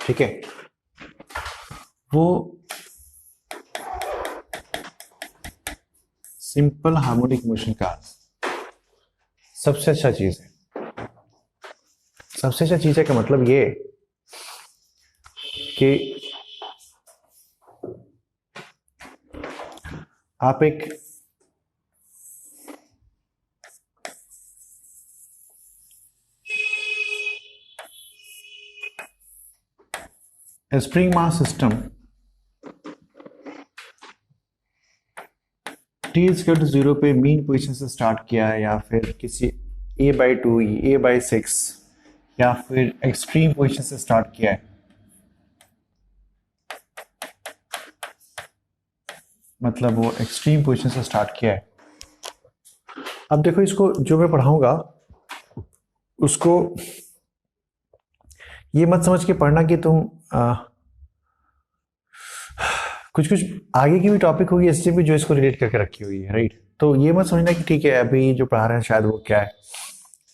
ठीक है, वो सिंपल हार्मोनिक मोशन का सबसे अच्छा चीज है। सबसे अच्छा चीज है का मतलब ये कि आप एक spring mass system T equal to 0 पे मीन पोजीशन से स्टार्ट किया है, या फिर किसी a/2 a/6 या फिर एक्सट्रीम पोजीशन से स्टार्ट किया है, मतलब वो एक्सट्रीम पोजीशन से स्टार्ट किया है। अब देखो, इसको जो मैं पढ़ाऊंगा उसको ये मत समझ के पढ़ना कि तुम कुछ कुछ आगे की भी टॉपिक होगी एसएससी भी जो इसको रिलेट करके रखी हुई है, राइट। तो ये मत समझना कि ठीक है अभी जो पढ़ा रहे हैं शायद वो क्या है।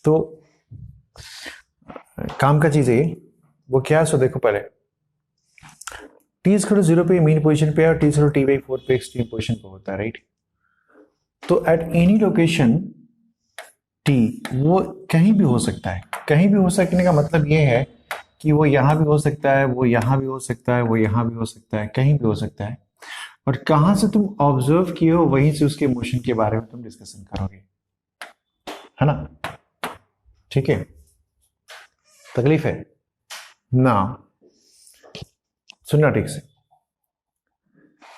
तो काम का चीज है वो क्या है, सो देखो पहले टी इक्वल टू 0 पे मीन पोजीशन पे है और टी इक्वल टू t/4 पे एक्सट्रीम पोजीशन पे होता है, राइट। तो एट एनी लोकेशन टी वो कहीं भी हो सकता है। कहीं भी हो सकने का मतलब ये है कि वो यहाँ भी हो सकता है, वो यहाँ भी हो सकता है, वो यहाँ भी हो सकता है, कहीं भी हो सकता है। और कहाँ से तुम ऑब्जर्व किए हो वहीं से उसके मोशन के बारे में तुम डिस्कशन करोगे, है ना। ठीक है, तकलीफ है ना, सुनना ठीक से।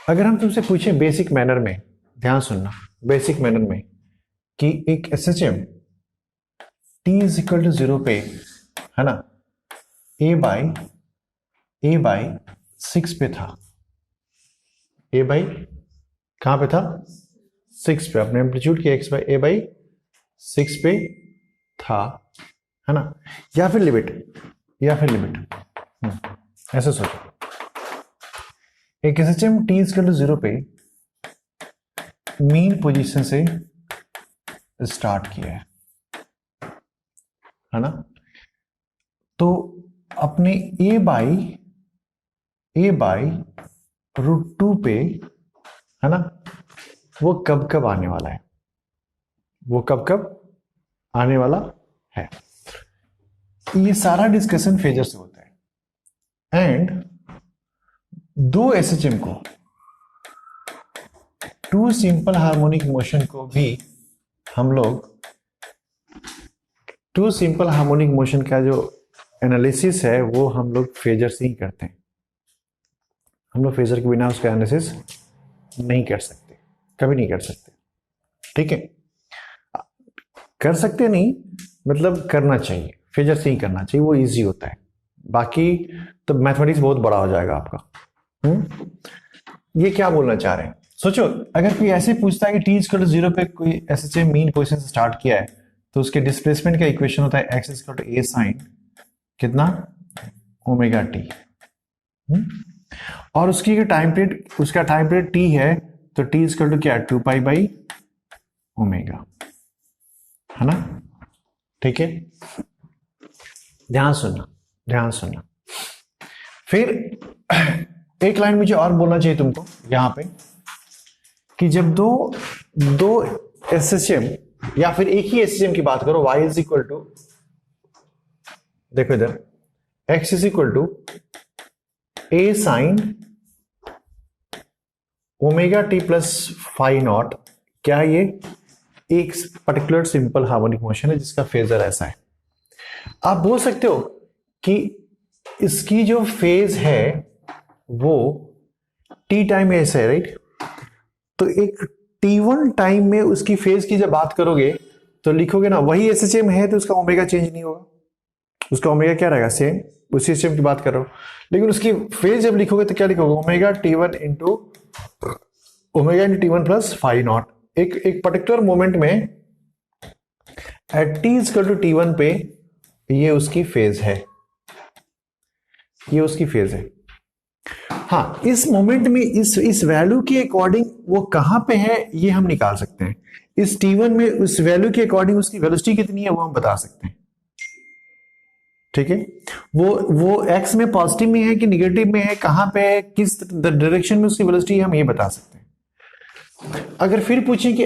अगर हम तुमसे पूछे बेसिक मैनर में, ध्यान सुनना, बेसिक मैनर में कि एक SHM T is equal to 0 पे, है ना, a/6 पे था। कहां पे था? 6 पे। अपने एम्पलीट्यूड की a/6 पे था, है ना। या फिर लिमिट ऐसे सोचो, एक एसएचएम टी इक्वल टू 0 पे मीन पोजीशन से स्टार्ट किया है ना। तो अपने a/√2 पे, है ना, वो कब कब आने वाला है, वो कब कब आने वाला है। ये सारा डिस्कशन फेजर से होता है। एंड दो एसएचएम को, टू सिंपल हार्मोनिक मोशन को भी हम लोग, टू सिंपल हार्मोनिक मोशन का जो एनालिसिस है वो हम लोग फेजर से ही करते हैं। हम लोग फेजर के बिना उसका एनालिसिस नहीं कर सकते, कभी नहीं कर सकते। ठीक है, कर सकते नहीं, मतलब करना चाहिए, फेजर से ही करना चाहिए, वो इजी होता है। बाकी तो मैथमेटिक्स बहुत बड़ा हो जाएगा आपका। ये क्या बोलना चाह रहे हैं सोचो, अगर कोई ऐसे पूछता है कि टी इक्वल टू 0 पे कोई एसएचएम मीन पोजीशन से स्टार्ट किया है, तो उसके डिस्प्लेसमेंट का इक्वेशन होता है x equal to a sine कितना ओमेगा टी। और उसकी टाइम पीरियड, उसका टाइम पीरियड t है, तो t इक्वल टू क्या, 2π/ओमेगा, है ना। ठीक है, ध्यान सुनना। फिर एक लाइन मुझे और बोलना चाहिए तुमको यहां पे कि जब दो एसएचएम या फिर एक ही एसएचएम की बात करो, y इज इक्वल टू, देखो इधर, x is equal to a sine omega T plus phi naught, क्या ये एक पर्टिकुलर सिंपल हार्मोनिक मोशन है जिसका फेजर ऐसा है। आप बोल सकते हो कि इसकी जो फेज है वो टी टाइम में ऐसा है, राइट। तो एक t1 टाइम में उसकी फेज की जब बात करोगे तो लिखोगे ना, वही एसएचएम है तो उसका ओमेगा चेंज नहीं होगा, उसका ओमेगा क्या रहेगा, सेम, उसी एसएचएम की बात कर रहा हूं। लेकिन उसकी फेज जब लिखोगे तो क्या लिखोगे, omega t1 into t1 plus phi naught. एक पर्टिकुलर मोमेंट में at t equal to t1 पे ये उसकी फेज है, ये उसकी फेज है। हाँ, इस मोमेंट में इस वैल्यू के अकॉर्डिंग वो कहां पे है ये हम निकाल सकते हैं। इस t1 में उस वैल्यू के अकॉर्डिंग उसकी वेलोसिटी कितनी है वो हम बता सकते हैं। ठीक है, वो एक्स में पॉजिटिव में है कि निगेटिव में है, कहां पे है, किस डायरेक्शन में उसकी वेलोसिटी, हम ये बता सकते हैं। अगर फिर पूछें कि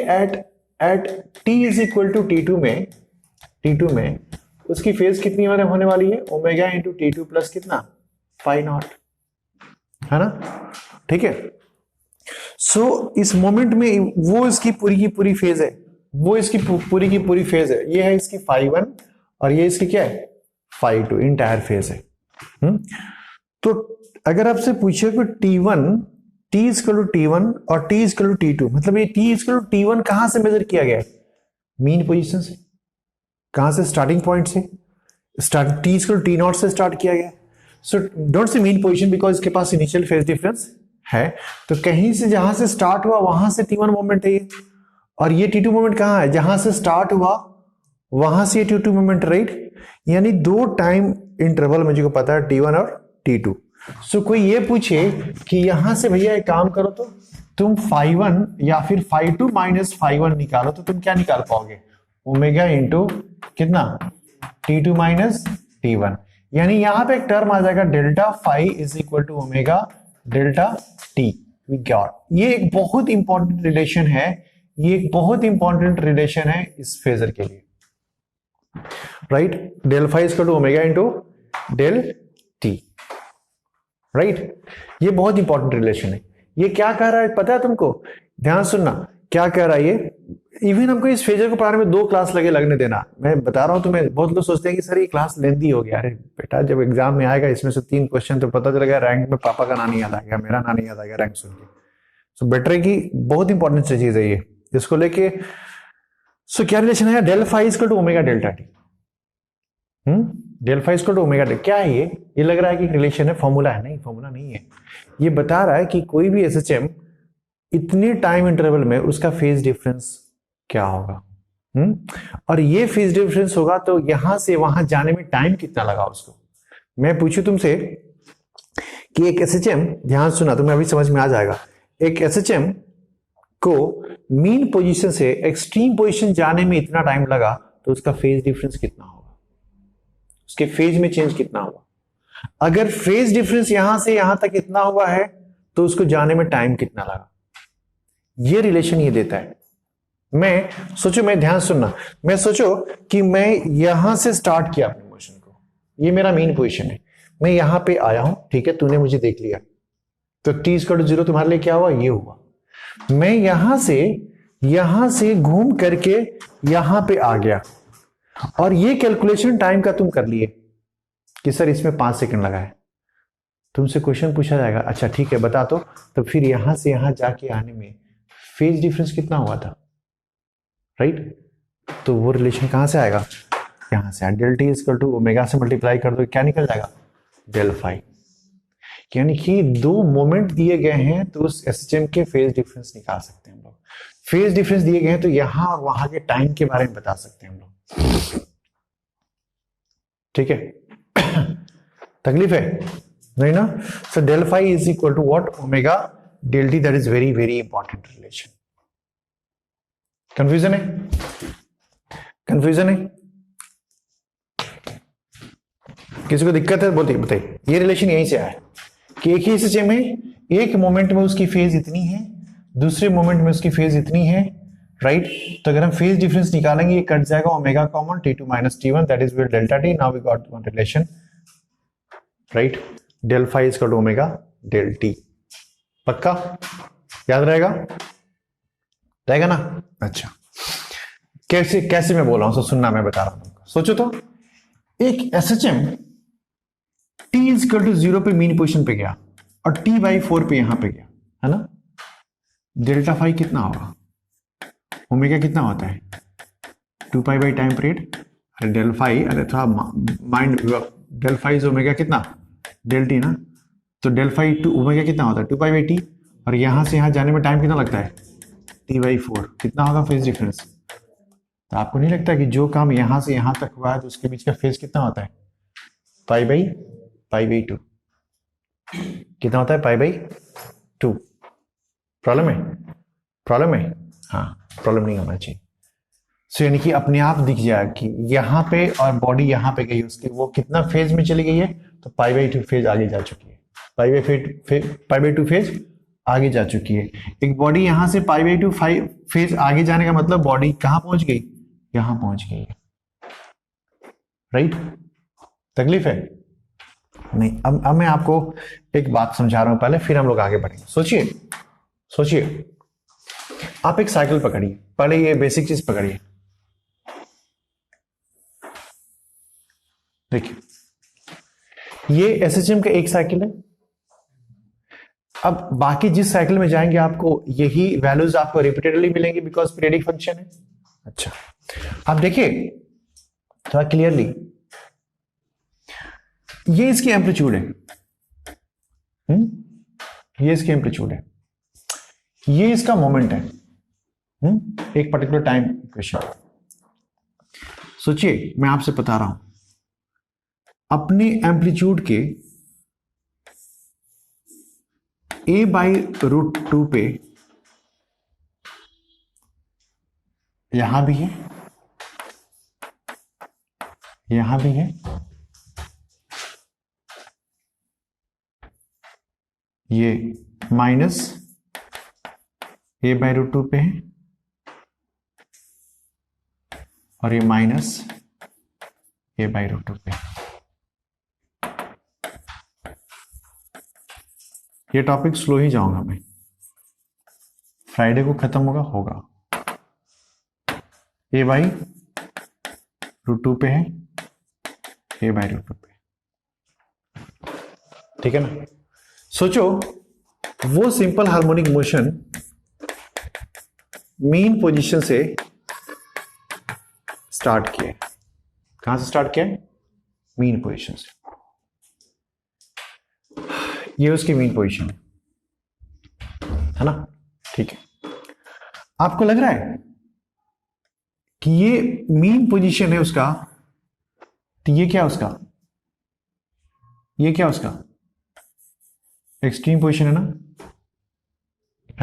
at T is equal to T two में उसकी फेज कितनी होने वाली है, omega into T two plus कितना, फाई नॉट, है ना, ठीक है। सो इस मोमेंट में वो इसकी पूरी की पूरी फेज है, वो इसकी पूरी की पूरी फेज है, ये है इसकी फाई वन और ये इसकी क्या है, फाई टू, इंटायर फेज है। तो अगर आपसे पूछे कि T equal to T one और T equal to T two, मतलब ये T equal to T one कहां से मेजर किया गया है, मीन पोजीशन से, कहां से, स्टार्टिंग पॉइंट से, T equal to T naught से स्टार्ट किया गया। So don't say mean position because इसके पास इनिशियल फेज डिफरेंस है, तो कहीं से जहां से स्टार्ट हुआ वहां से T1 मोमेंट है ये, और ये T2 मोमेंट कहां है, जहां से स्टार्ट हुआ वहां से ये T2 मोमेंट, राइट। यानी दो टाइम इंटरवल मुझे को पता है T1 और T2। सो कोई ये पूछे कि यहां से भैया एक काम करो तो तुम फाई वन या फिर phi two minus phi one निकालो, तो तुम क्या निकाल पाओगे, ओमेगा इंटू कितना, T2 माइनस T1। यानी यहां पे एक टर्म आ जाएगा delta phi is equal to omega delta T, we got. ये एक बहुत इंपॉर्टेंट रिलेशन है, ये एक बहुत इंपॉर्टेंट रिलेशन है इस फेजर के लिए, right. Del phi is equal to omega into del T, right. ये बहुत इंपॉर्टेंट रिलेशन है। ये क्या कह रहा है पता है तुमको, ध्यान सुनना, क्या कह रहा है ये, इवन हमको इस फेजर को पढ़ाने में 2 क्लास लगने देना, मैं बता रहा हूं तुम्हें। बहुत लोग सोचते हैं कि सर ये क्लास लेंदी हो गया, अरे बेटा जब एग्जाम में आएगा इसमें से 3 क्वेश्चन तो पता चलेगा रैंक में पापा का नाम याद आ गया, मेरा नाम याद आ गया रैंक सुन के। सो बेटर है कि बहुत इंपॉर्टेंट चीज है ये, इसको लेके। सो क्या रिलेशन है, del phi equal to omega delta T, del phi equal to omega delta, क्या है ये लग रहा है कि रिलेशन है, फॉर्मूला है, नहीं फॉर्मूला नहीं है। ये बता रहा है कि कोई भी एसएचएम इतने टाइम इंटरवल में उसका फेज डिफरेंस क्या होगा, और ये फेज डिफरेंस होगा तो यहां से वहां जाने में टाइम कितना लगा उसको। मैं पूछूं तुमसे कि एक एसएचएम, ध्यान सुना तुम्हें अभी समझ में आ जाएगा, एक एसएचएम को मीन पोजीशन से एक्सट्रीम पोजीशन जाने में इतना टाइम लगा तो उसका फेज डिफरेंस कितना होगा, उसके फेज में चेंज कितना होगा। अगर फेज डिफरेंस यहां से यहां तक इतना हुआ है तो उसको जाने में टाइम कितना लगा, ये रिलेशन ये देता है। मैं ध्यान सुनना, मैं सोचो कि मैं यहां से स्टार्ट किया अपने मोशन को, ये मेरा मेन पोजीशन है, मैं यहां पे आया हूं, ठीक है, तूने मुझे देख लिया, तो टी इक्वल टू 0 तुम्हारे लिए क्या हुआ, ये हुआ। मैं यहां से घूम करके यहां पे आ गया, और ये कैलकुलेशन टाइम का तुम कर लिए कि सर इसमें 5 सेकंड लगा है। तुमसे क्वेश्चन पूछा जाएगा, अच्छा ठीक है बता, तो फिर यहां से यहां जाके आने में फेज डिफरेंस कितना हुआ था, राइट। तो वो रिलेशन कहां से आएगा, यहां से, del T equal to omega से मल्टीप्लाई कर दो, क्या निकल जाएगा, डेल फाई। यानी कि 2 मोमेंट दिए गए हैं तो उस एसएचएम के फेज डिफरेंस निकाल सकते हैं हम लोग। फेज डिफरेंस दिए गए हैं तो यहां और वहां के टाइम के बारे में बता सकते हैं हम लोग, ठीक है। तकलीफ है नहीं ना। So del phi is equal to what, omega del T, that is very very important relation. Confusion है, कंफ्यूजन है, किसी को दिक्कत है बताइए। ये रिलेशन यहीं से आया है कि एक ही एसएचएम है, एक मोमेंट में उसकी फेज इतनी है, दूसरे मोमेंट में उसकी फेज इतनी है, राइट। तो अगर हम फेज डिफरेंस निकालेंगे ये कट जाएगा, omega common, T2 minus T1, that is with delta T. Now we got one relation, right, del phi is equal to omega del T. पक्का याद रहेगा ना, अच्छा। कैसे मैं बोल रहा हूं, सुनना, मैं बता रहा हूं। सोचो तो एक SHM T is equal to 0 पे मीन पोजीशन पे गया और T/4 पे यहां पे गया, है ना। डेल्टा फाई कितना होगा, ओमेगा कितना होता है, 2 पाई बाई टाइम पीरियड, अरे डेल फाई, अरे थोड़ा mind, del phi is omega कितना, डेल टी ना, तो डेल फाई टू ओमेगा कितना होता है, 2 पाई बाई टी, और यहां से यहां जाने में टाइम कितना लगता है, T/4। कितना होगा फेज डिफरेंस। तो आपको नहीं लगता कि जो काम यहां से यहां तक हुआ है तो उसके बीच का फेज कितना होता है, पाई बाई 2। कितना होता है, पाई बाई 2। प्रॉब्लम है हाँ, प्रॉब्लम नहीं होना चाहिए। सो यानी कि अपने आप दिख जाए कि यहाँ पे और बॉडी यहाँ पे गई उसकी, वो कितना फेज में चली गई है, तो π/2 फेज आगे जा चुकी है, π/2 फेज आगे जा चुकी है। एक बॉडी यहां से π/2 फेज आगे जाने का मतलब बॉडी कहां पहुंच गई, यहां पहुंच गई है, राइट। तकलीफ है नहीं। अब मैं आपको एक बात समझा रहा हूं पहले, फिर हम लोग आगे बढ़ेंगे। सोचिए आप एक साइकिल पकड़िए, पहले ये बेसिक चीज पकड़िए, देखिए ये एसएचएम का एक साइकिल है। अब बाकी जिस साइकिल में जाएंगे आपको यही वैल्यूज आपको रिपीटेडली मिलेंगे बिकॉज पीरियडिक फंक्शन है। अच्छा, अब देखिए थोड़ा क्लियरली, ये इसकी एम्पलीट्यूड है, ये इसकी एम्पलीट्यूड है, ये इसका मोमेंट है, एक पर्टिकुलर टाइम इक्वेशन। सोचिए मैं आपसे बता रहा हूं, अपने एम्पलीट्यूड के a/√2 पे यहां भी है, यहां भी है, ये माइनस a/√2 पे है और ये माइनस a/√2 पे। ये टॉपिक स्लो ही जाऊंगा मैं, फ्राइडे को खत्म होगा a/√2 पे है, a/√2 पे, ठीक है ना। सोचो वो simple harmonic motion mean position से स्टार्ट किया है। कहां से स्टार्ट किया है, मीन पोजीशन से। ये उसकी मीन पोजीशन है ना, ठीक है। आपको लग रहा है कि ये मीन पोजीशन है उसका, तो ये क्या उसका, ये क्या उसका एक्सट्रीम पोजीशन है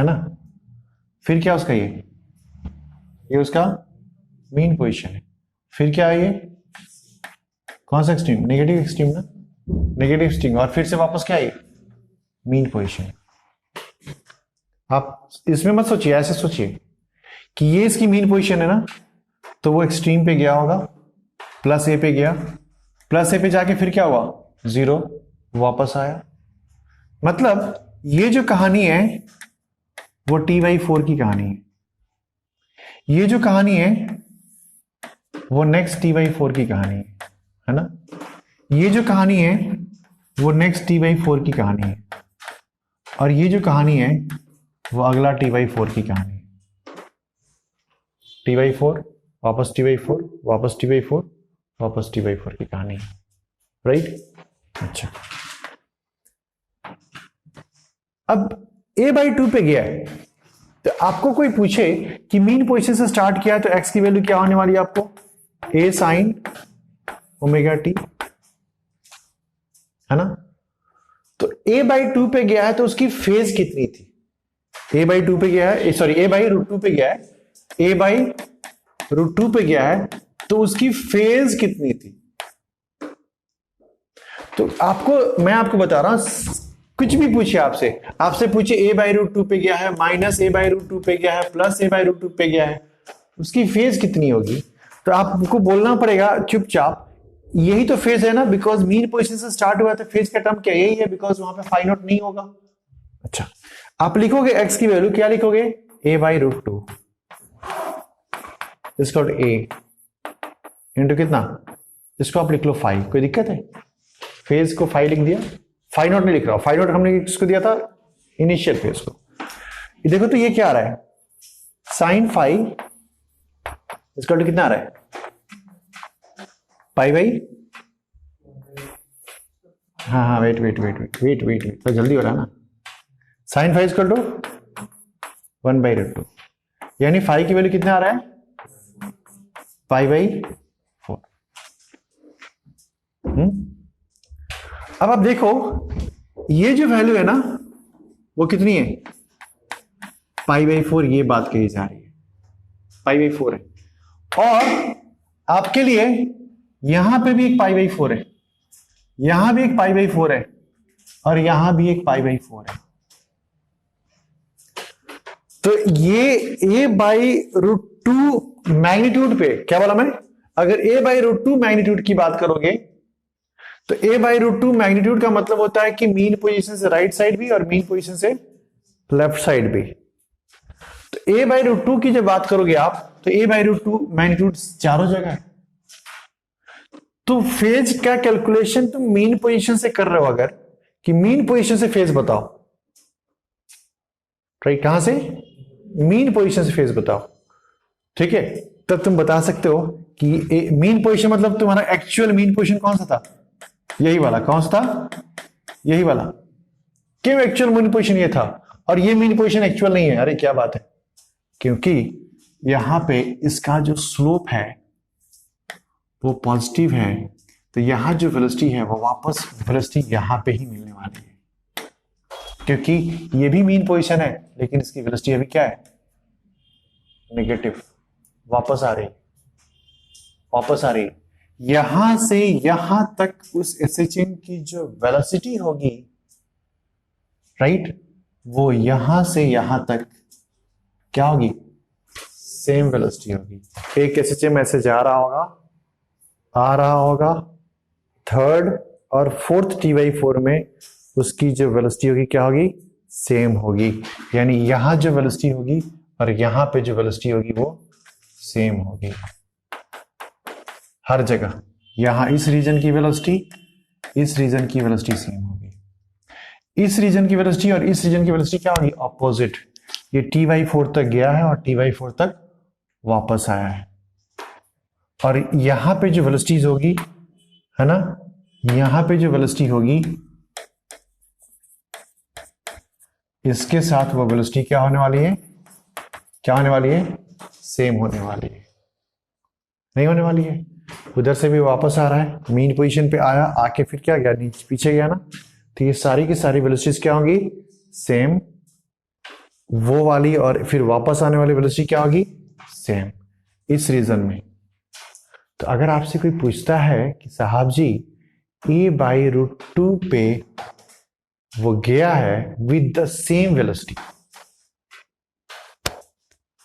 ना, फिर क्या उसका ये उसका मीन पोजीशन है, फिर क्या है ये, कौन सा एक्सट्रीम, नेगेटिव एक्सट्रीम ना, नेगेटिव एक्सट्रीम, और फिर से वापस क्या है, मीन पोजीशन। आप इसमें मत सोचिए, ऐसे सोचिए कि ये इसकी मीन पोजीशन है ना, तो वो एक्सट्रीम पे गया होगा, प्लस ए पे गया, प्लस ए पे जाके फिर क्या हुआ, 0 वापस आया। मतलब ये जो कहानी है वो t/4 की कहानी है, ये जो कहानी है वो नेक्स्ट t/4 की कहानी है ना, ये जो कहानी है वो नेक्स्ट t/4 की कहानी है, और ये जो कहानी है वो अगला t/4 की कहानी है। t/4 वापस t/4 वापस t/4 वापस t/4 की कहानी है, राइट। अच्छा, अब a/2 पे गया है, तो आपको कोई पूछे कि मीन पोजीशन से स्टार्ट किया तो x की वैल्यू क्या होने वाली है आपको, a sin ω/t, है ना। तो a/2 पे गया है तो उसकी फेज कितनी थी, a/2 पे गया है, सॉरी a/√2 पे गया है, a/√2 पे गया है तो उसकी फेज कितनी थी। तो मैं आपको बता रहा हूं, कुछ भी पूछिए आपसे पूछिए a/√2 पे गया है, माइनस a/√2 पे गया है, प्लस a/√2 पे गया है, उसकी फेज कितनी होगी, तो आपको बोलना पड़ेगा चुपचाप यही तो फेज है ना, बिकॉज मीन पोजीशन से स्टार्ट हुआ है तो फेज का टर्म क्या यही है, बिकॉज वहां पे फाई नॉट नहीं होगा। अच्छा, आप लिखोगे x की वैल्यू, क्या लिखोगे, a/√2 इसको a इंटू कितना, इसको आप लिख लो फाई, कोई दिक्कत है, फेज को फाई लिख दिया, फाई नॉट नहीं लिख रहा, फाई नॉट हमने किसको दिया था, इनिशियल फेज को। ये देखो तो ये क्या आ रहा है, साइन फाई इसका कितना आ रहा है, पाई, हाँ वेट तो जल्दी हो रहा है ना, साइन फाई इक्वल टू 1/√2, यानी फाई की वैल्यू कितना आ रहा है, π/4। अब आप देखो ये जो वैल्यू है ना वो कितनी है, π/4, ये बात कही जा रही है, π/4 है, और आपके लिए यहां पे भी एक पाई बाई 4 है, यहां भी एक पाई बाई 4 है, और यहां भी एक पाई बाई 4 है। तो ये a by root two magnitude पे, क्या बोला मैं, अगर a by root two magnitude की बात करोगे तो a by root two magnitude का मतलब होता है कि मीन पोजीशन से राइट साइड भी और मीन पोजीशन से लेफ्ट साइड भी। तो a बाई रूट टू की जब बात करोगे आप, तो a by root two magnitude चारों जगह है। तो फेज का कैलकुलेशन तुम मीन पोजीशन से कर रहे हो, अगर कि मीन पोजीशन से फेज बताओ, राइट, कहां से, मीन पोजीशन से फेज बताओ, ठीक है, तब तुम बता सकते हो कि मीन पोजीशन मतलब तुम्हारा एक्चुअल मीन पोजीशन कौन सा था, यही वाला, कौन सा था, यही वाला। क्यों एक्चुअल मीन पोजीशन ये था और ये मीन पोजीशन एक्चुअल नहीं है, अरे क्या बात है, क्योंकि यहां पे इसका जो स्लोप है वो पॉजिटिव है, तो यहां जो वेलोसिटी है वो वापस वेलोसिटी यहां पे ही मिलने वाली है, क्योंकि ये भी मीन पोजीशन है लेकिन इसकी वेलोसिटी अभी क्या है, नेगेटिव, वापस आ रही, वापस आ रही। यहां से यहां तक उस एसएचएम की जो वेलोसिटी होगी, राइट, वो यहां से यहां तक क्या होगी, सेम वेलोसिटी होगी। एक एसएचएम ऐसे जा रहा होगा, आ रहा होगा, थर्ड और फोर्थ T/4 में उसकी जो वेलोसिटी होगी क्या होगी, सेम होगी, यानी यहां जो वेलोसिटी होगी और यहां पे जो वेलोसिटी होगी वो सेम होगी हर जगह। यहां इस रीजन की वेलोसिटी, इस रीजन की वेलोसिटी सेम होगी, इस रीजन की वेलोसिटी और इस रीजन की वेलोसिटी क्या होगी, ऑपोजिट। ये T/4 तक गया है और T/4 तक वापस आया है, और यहां पे जो वेलोसिटीज होगी, है ना, यहां पे जो वेलोसिटी होगी इसके साथ वो वेलोसिटी क्या होने वाली है, क्या होने वाली है, सेम होने वाली है, नहीं होने वाली है। उधर से भी वापस आ रहा है, मीन पोजीशन पे आया, आके फिर क्या गया, नीचे पीछे गया ना, तो ये सारी की सारी वेलोसिटीज क्या होंगी, सेम, वो वाली और फिर वापस आने वाली वेलोसिटी क्या होगी, सेम, इस रीजन में। तो अगर आपसे कोई पूछता है कि साहब जी a/√2 पे वो गया है विद द सेम वेलोसिटी,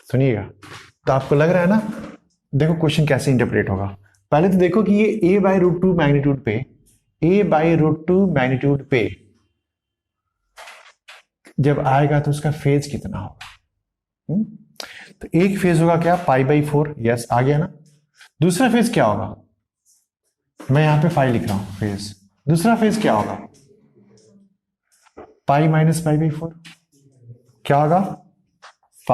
सुनिएगा, तो आपको लग रहा है ना, देखो क्वेश्चन कैसे इंटरप्रेट होगा। पहले तो देखो कि ये a/√2 मैग्नीट्यूड पे, a/√2 मैग्नीट्यूड पे जब आएगा तो उसका फेज कितना होगा। तो एक फेज होगा क्या, π/4, यस आ गया ना। दूसरा फेज क्या होगा, मैं यहां पे 5 लिख रहा हूं फेज, दूसरा फेज क्या होगा, π - π/4, क्या होगा, π -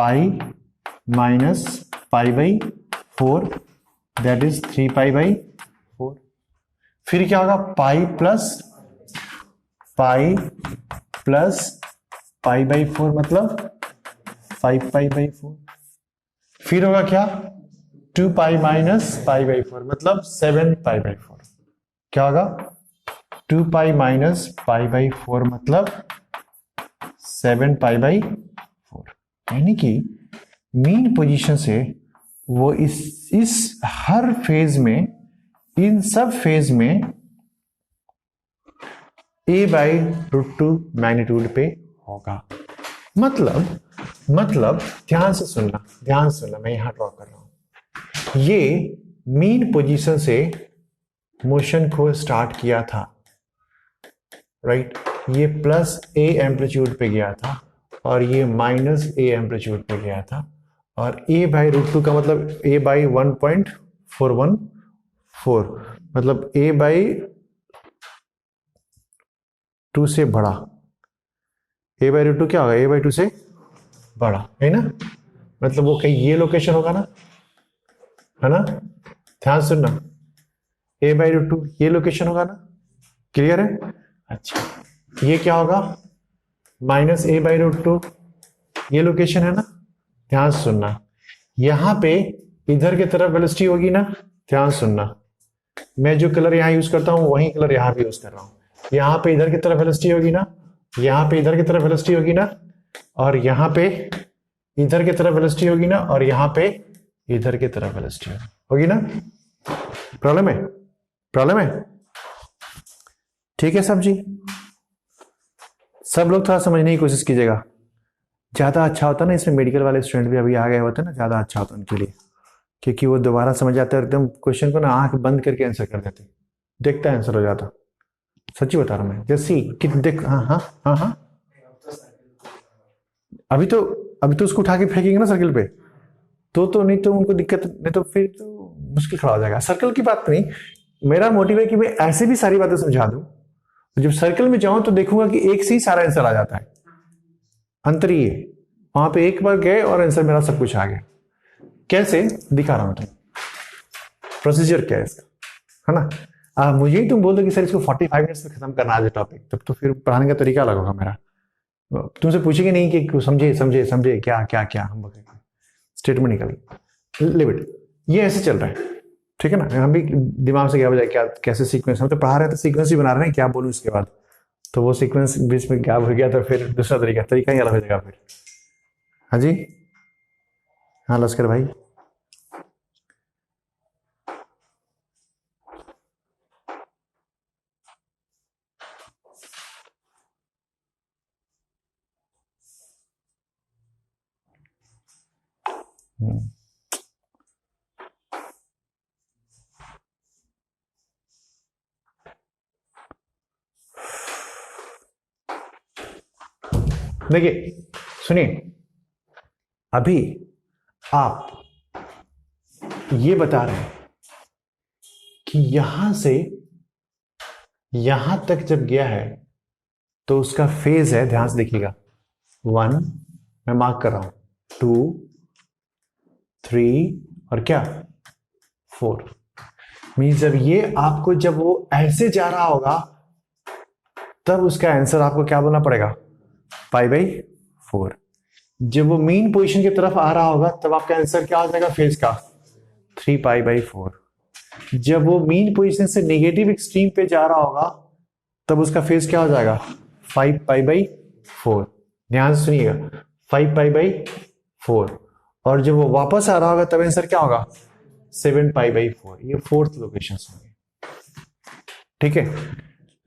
π/4, दैट इज 3π/4। फिर क्या होगा, पाई प्लस π/4 मतलब 5π/4। फिर होगा क्या, 2π - π/4 मतलब 7π/4। क्या होगा, 2π - π/4 मतलब 7π/4। यानी कि मीन पोजीशन से वो इस हर फेज में, इन सब फेज में a/√2 मैग्नीट्यूड पे होगा। मतलब ध्यान से सुनना, ध्यान से सुनना, मैं यहां ड्रॉ कर रहा हूं। ये मीन पोजीशन से मोशन को स्टार्ट किया था, राइट, ये +a एम्पलीट्यूड पे गया था और ये -a एम्पलीट्यूड पे गया था, और a/√2 का मतलब a/1.414, मतलब a/2 से बड़ा, a/√2 क्या होगा, a/2 से बड़ा, है ना, मतलब वो कहीं ये लोकेशन होगा ना, है ना, ध्यान सुनना, a/√2 ये लोकेशन होगा ना, क्लियर है। अच्छा, ये क्या होगा, -a/√2 ये लोकेशन है ना, ध्यान सुनना। यहां पे इधर की तरफ वेलोसिटी होगी ना, ध्यान सुनना, मैं जो कलर यहां यूज करता हूं वही कलर यहां भी यूज कर रहा हूं। यहां पे इधर की तरफ वेलोसिटी होगी ना, यहां पे इधर की तरफ वेलोसिटी होगी ना, और यहां पे इधर की तरफ वेलोसिटी होगी ना, और यहां पे इधर की तरफ वेलोसिटी होगी ना। प्रॉब्लम है, प्रॉब्लम है, ठीक है सब जी। सब लोग थोड़ा समझने की कोशिश कीजिएगा, ज्यादा अच्छा होता ना, इसमें मेडिकल वाले स्टूडेंट भी अभी आ गए होते ना, ज्यादा अच्छा होता उनके लिए, क्योंकि वो दोबारा समझ आते हैं, एकदम क्वेश्चन को ना आंख बंद करके आंसर कर देते, देखता आंसर हो जाता। सच्ची बता रहा हूं मैं, जैसी कि देख, हाँ हाँ हाँ हाँ, अभी तो उसको उठा के फेंकेंगे ना सर्किल पे, तो नहीं तो उनको दिक्कत, नहीं तो फिर तो मुश्किल खड़ा हो जाएगा। सर्कल की बात नहीं, मेरा मोटिव है कि मैं ऐसे भी सारी बातें समझा दूं, जब सर्कल में जाऊं तो देखूंगा कि एक से ही सारा आंसर आ जाता है। अंतर ये, वहां पे एक बार गए और आंसर मेरा सब कुछ आ गया। कैसे दिखा रहा हूं तुम्हें, प्रोसीजर क्या है इसका, है ना। मुझे ही तुम बोल दो कि सर इसको 45 मिनट्स में खत्म करना है टॉपिक, तब तो फिर पढ़ाने का तरीका अलग होगा मेरा। तुमसे पूछेंगे नहीं कि समझे समझे समझे क्या क्या क्या, हम स्टेटमेंट निकल लिमिट, ये ऐसे चल रहा है, ठीक है ना। हम भी दिमाग से क्या बजाय क्या कैसे सीक्वेंस, हम तो पढ़ा रहे हैं तो सीक्वेंस ही बना रहे हैं, क्या बोलूं इसके बाद, तो वो सीक्वेंस बीच में गैप हो गया तो फिर दूसरा तरीका ही अलग हो जाएगा फिर। हाँ जी, हाँ लश्कर भाई। देखिए सुनिए, अभी आप ये बता रहे हैं कि यहां से यहां तक जब गया है तो उसका फेज है, ध्यान से देखिएगा, 1 मैं मार्क कर रहा हूं, 2 3 और क्या 4। मीन्स जब ये आपको, जब वो ऐसे जा रहा होगा तब उसका आंसर आपको क्या बोलना पड़ेगा, π/4। जब वो मीन पोजीशन की तरफ आ रहा होगा तब आपका आंसर क्या हो जाएगा फेज का, 3π/4। जब वो मीन पोजीशन से नेगेटिव एक्सट्रीम पे जा रहा होगा तब उसका फेज क्या हो जाएगा, 5π/4। ध्यान से सुनिएगा, 5π/4। और जब वो वापस आ रहा होगा तब आंसर क्या होगा, 7π/4। ये फोर्थ लोकेशन होंगे, ठीक है।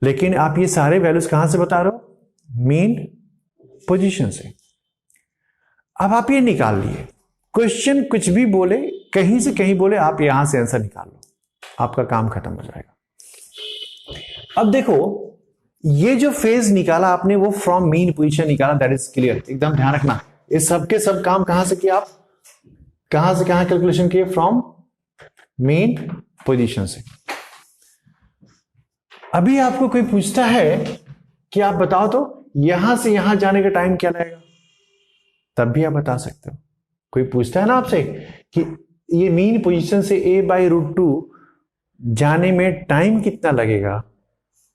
लेकिन आप ये सारे वैल्यूज कहां से बता रहे हो, मीन पोजीशन से। अब आप ये निकाल लिए, क्वेश्चन कुछ भी बोले, कहीं से कहीं बोले, आप यहां से आंसर निकाल लो, आपका काम खत्म हो जाएगा। अब देखो, ये जो फेज निकाला आपने वो फ्रॉम मीन पोजीशन निकाला, दैट इज क्लियर, एकदम ध्यान रखना। इस सबके सब काम कहां से किया आप, कहां से कहां कैलकुलेशन किए, फ्रॉम मीन पोजीशन से। अभी आपको कोई पूछता है कि आप बताओ तो यहां से यहां जाने का टाइम क्या लगेगा, तब भी आप बता सकते हो। कोई पूछता है ना आपसे कि ये मीन पोजीशन से a/√2 जाने में टाइम कितना लगेगा,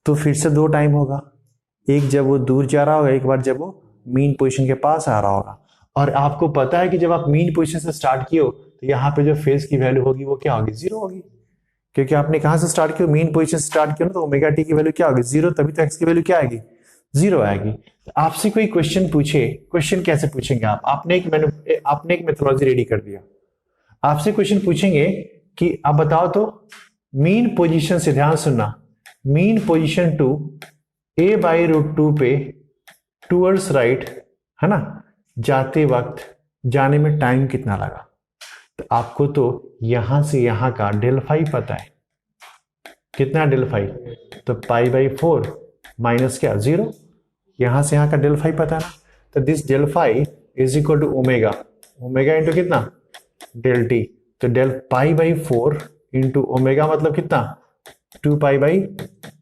तो फिर से 2 टाइम होगा, एक जब वो दूर जा रहा होगा, एक बार जब वो मीन पोजीशन के पास आ रहा होगा। और आपको पता है कि जब आप मीन पोजीशन से स्टार्ट किए हो तो यहाँ पे जो फेज की वैल्यू होगी वो क्या होगी, 0 होगी, क्योंकि आपने कहां से स्टार्ट किया, मीन पोजीशन से स्टार्ट किया ना, तो ओमेगा टी की वैल्यू क्या होगी, 0, तभी तो एक्स की वैल्यू क्या आएगी, 0 आएगी। तो आपसे कोई क्वेश्चन पूछे, क्वेश्चन कैसे पूछेंगे आप, आपने एक मेथोडोलॉजी रेडी कर दिया, आपसे क्वेश्चन पूछेंगे कि आप बताओ तो मीन पोजीशन से, ध्यान सुनना, मीन पोजीशन टू a/√2 पे टूवर्ड्स राइट, है ना, जाते वक्त जाने में टाइम कितना लगा। तो आपको तो यहां से यहां का ∇φ पता है, कितना ∇φ, तो π/4 माइनस क्या, 0। यहां से यहां का ∇φ पता है ना, तो this ∇φ is equal to omega, omega into कितना, ∆t। तो π/4 इंटू ओमेगा मतलब कितना, 2π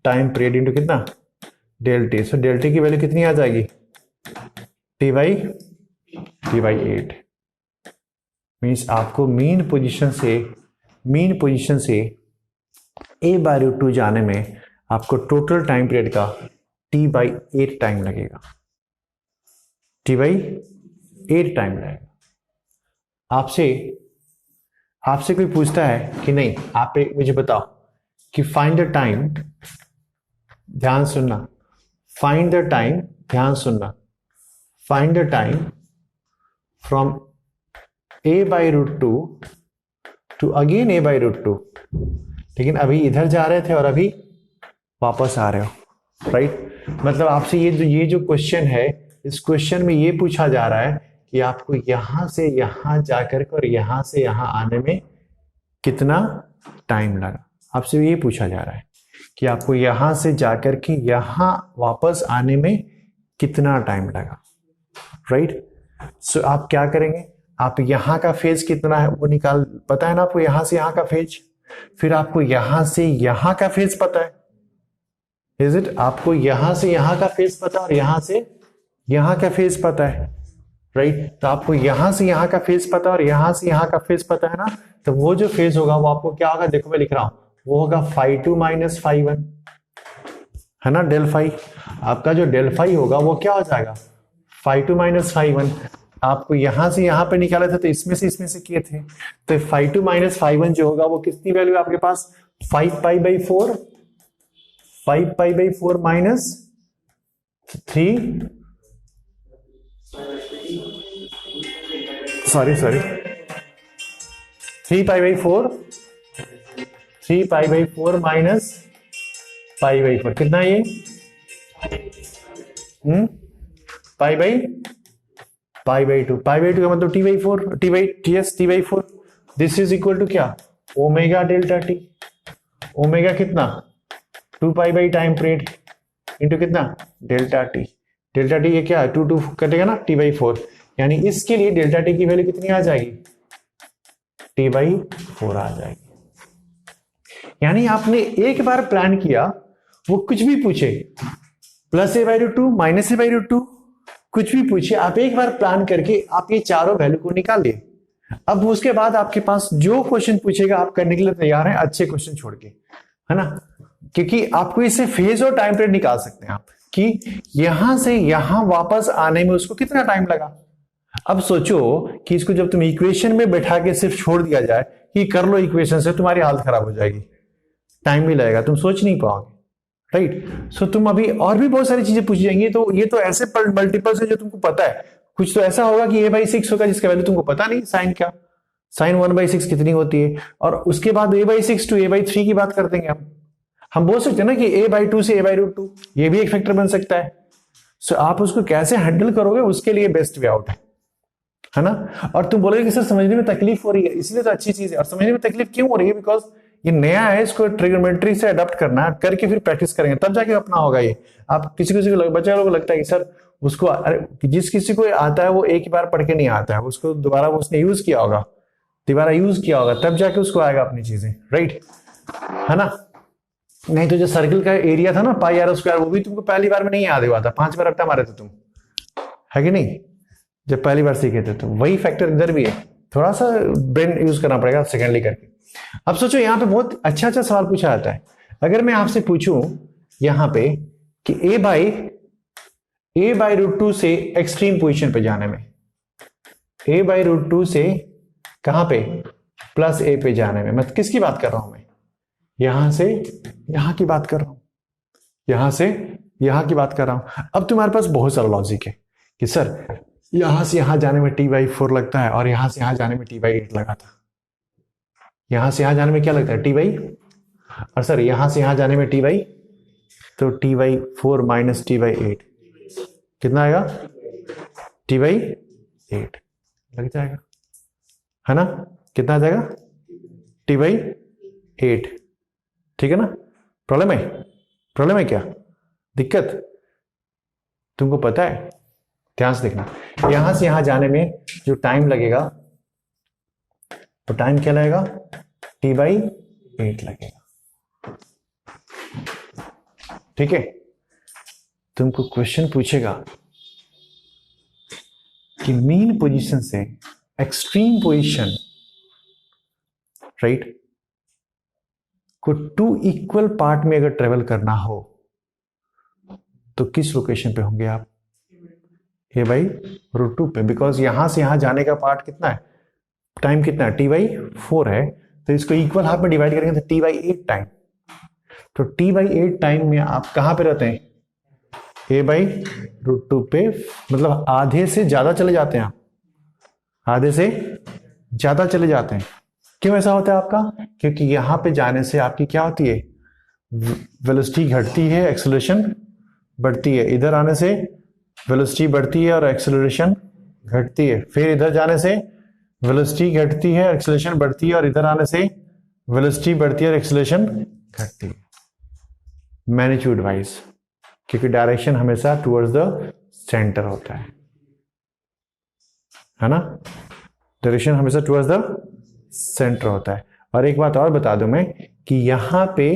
टाइम पीरियड इंटू कितना, ∆t। सो ∆t की वैल्यू कितनी आ जाएगी, t/8। मीन्स आपको मीन पोजीशन से a/√2 जाने में आपको टोटल टाइम पीरियड का t/8 टाइम लगेगा, t/8 टाइम लगेगा। आपसे कोई पूछता है कि नहीं, आप एक मुझे बताओ कि फाइंड द टाइम, ध्यान सुनना, फाइंड द टाइम, ध्यान सुनना, find the time from a/√2 to again a by root two, लेकिन अभी इधर जा रहे थे और अभी वापस आ रहे हो, राइट। मतलब आपसे ये जो क्वेश्चन है, इस क्वेश्चन में ये पूछा जा रहा है कि आपको यहां से यहां जाकर के और यहां से यहां आने में कितना टाइम लगा। आपसे ये पूछा जा रहा है कि आपको यहां से जाकर के यहां वापस आने में कितना टाइम लगा, राइट। सो आप क्या करेंगे, आप यहां का फेज कितना है वो निकाल, पता है ना आपको यहां से यहां का फेज, फिर आपको यहां से यहां का फेज पता है, इज इट। आपको यहां से यहां का फेज पता है और यहां से यहां का फेज पता है, राइट। तो आपको यहां से यहां का फेज पता है और यहां से यहां का फेज पता है ना, तो वो जो फेज होगा वो आपको क्या होगा, देखो मैं लिख रहा हूं, वो होगा φ2 माइनस φ1, है ना, डेल फाई। आपका जो डेल फाई होगा वो क्या हो जाएगा, φ2 माइनस φ1। आपको यहां से यहां पे निकाला था तो इसमें से किए थे, तो φ2 माइनस φ1 जो होगा वो कितनी वैल्यू आपके पास, 5π/4, 5π/4 माइनस 3, सॉरी 3π/4, 3π/4 माइनस π/4 कितना ये, π/2 का मतलब t/4, this is equal to क्या, ओमेगा डेल्टा टी। ओमेगा कितना, 2π टाइम पीरियड इंटू कितना, डेल्टा टी। डेल्टा टी ये क्या है, 2 कटेगा ना, t/4, यानी इसके लिए डेल्टा टी की वैल्यू कितनी आ जाएगी, t/4 आ जाएगी। यानी आपने एक बार प्लान किया, वो कुछ भी पूछे, प्लस a/√2 माइनस a/√2, कुछ भी पूछे, आप एक बार प्लान करके आप ये चारों वैल्यू को निकाल लिए। अब उसके बाद आपके पास जो क्वेश्चन पूछेगा आप करने के लिए तैयार हैं, अच्छे क्वेश्चन छोड़ के, है ना। क्योंकि आपको इससे फेज और टाइम पीरियड निकाल सकते हैं आप, कि यहां से यहां वापस आने में उसको कितना टाइम लगा। अब सोचो कि इसको जब तुम इक्वेशन में बैठा के सिर्फ छोड़ दिया जाए कि कर लो इक्वेशन से, तुम्हारी हालत खराब हो जाएगी, टाइम भी लगेगा, तुम सोच नहीं पाओगे, राइट। सो तुम अभी और भी बहुत सारी चीजें पूछी जाएंगी, तो ये तो ऐसे मल्टीपल्स है जो तुमको पता है। कुछ तो ऐसा होगा कि a/6 होगा जिसका वैल्यू तुमको पता नहीं, साइन क्या, साइन 1/6 कितनी होती है, और उसके बाद a/6 टू a/3 की बात कर देंगे हम बोल सकते हैं ना कि a/2 से a/√2, ये भी एक फैक्टर बन सकता है। सो आप उसको कैसे हैंडल करोगे, उसके लिए बेस्ट वे आउट है ना। और तुम बोलोगे कि सर समझने में तकलीफ हो रही है, इसलिए तो अच्छी चीज है। और समझने में तकलीफ क्यों हो रही है, बिकॉज ये नया है, इसको ट्रिग्नोमेट्री से अडॉप्ट करना है, करके फिर प्रैक्टिस करेंगे तब जाके अपना होगा ये। आप किसी को बच्चा लोगों को लगता है कि सर उसको, अरे जिस किसी को आता है वो एक ही बार पढ़ के नहीं आता है, उसको दोबारा उसने यूज किया होगा, दोबारा यूज किया होगा, तब जाके उसको आएगा अपनी चीजें, राइट, है ना। नहीं तो जो सर्किल का एरिया था ना πr², वो भी तुमको पहली बार में नहीं याद हुआ था, 5 बार रट्टा मारे थे तुम, है कि नहीं, जब पहली बार सीखे थे। तो वही फैक्टर इधर भी है, थोड़ा सा ब्रेन यूज करना पड़ेगा सेकेंडली करके। अब सोचो यहाँ पे बहुत अच्छा सवाल पूछा जाता है। अगर मैं आपसे पूछूं यहाँ पे कि a/√2 से एक्सट्रीम पोजीशन पे जाने में, a/√2 से कहां पे, प्लस a पे जाने में, मैं किसकी बात कर रहा हूं, मैं यहां से यहां की बात कर रहा हूं, यहां से यहां की बात कर रहा हूं। अब तुम्हारे पास बहुत सारा लॉजिक है कि सर यहां से यहां जाने में t/4 लगता है और यहां से यहां जाने में t/8 लगा था। यहां से यहां जाने में क्या लगता है, t/, और सर यहां से यहां जाने में तो t/4 माइनस t/8 कितना आएगा, t/8 लग जाएगा, है ना। कितना आ जाएगा, t/8, ठीक है ना। प्रॉब्लम है क्या, दिक्कत तुमको पता है, ध्यान से देखना। यहां से यहां जाने में जो टाइम लगेगा तो टाइम क्या लगेगा, t/8 लगेगा, ठीक है। तुमको क्वेश्चन पूछेगा कि मीन पोजीशन से एक्सट्रीम पोजीशन, राइट, को 2 इक्वल पार्ट में अगर ट्रेवल करना हो तो किस लोकेशन पे होंगे आप, a/√2 पे, बिकॉज यहां से यहां जाने का पार्ट कितना है, टाइम कितना है, t/4 है, तो इसको इक्वल हाफ में डिवाइड करेंगे तो t/8 टाइम। तो t/8 टाइम में आप कहां पे रहते हैं, a/√2 पे, मतलब आधे से ज्यादा चले जाते हैं आप, आधे से ज्यादा चले जाते हैं, क्यों ऐसा होता है आपका? क्योंकि यहां पे जाने से आपकी क्या होती है, वेलोसिटी घटती है, एक्सेलरेशन बढ़ती है। इधर आने से वेलोसिटी बढ़ती है और एक्सेलरेशन घटती है। फिर इधर जाने से वेलोसिटी घटती है, एक्सेलरेशन बढ़ती है, और इधर आने से वेलोसिटी बढ़ती है और एक्सेलरेशन घटती है, मैग्नीट्यूड वाइज, क्योंकि डायरेक्शन हमेशा टुवर्ड्स द सेंटर होता है ना? डायरेक्शन हमेशा टुवर्ड्स द सेंटर होता है। और एक बात और बता दूं मैं कि यहां पे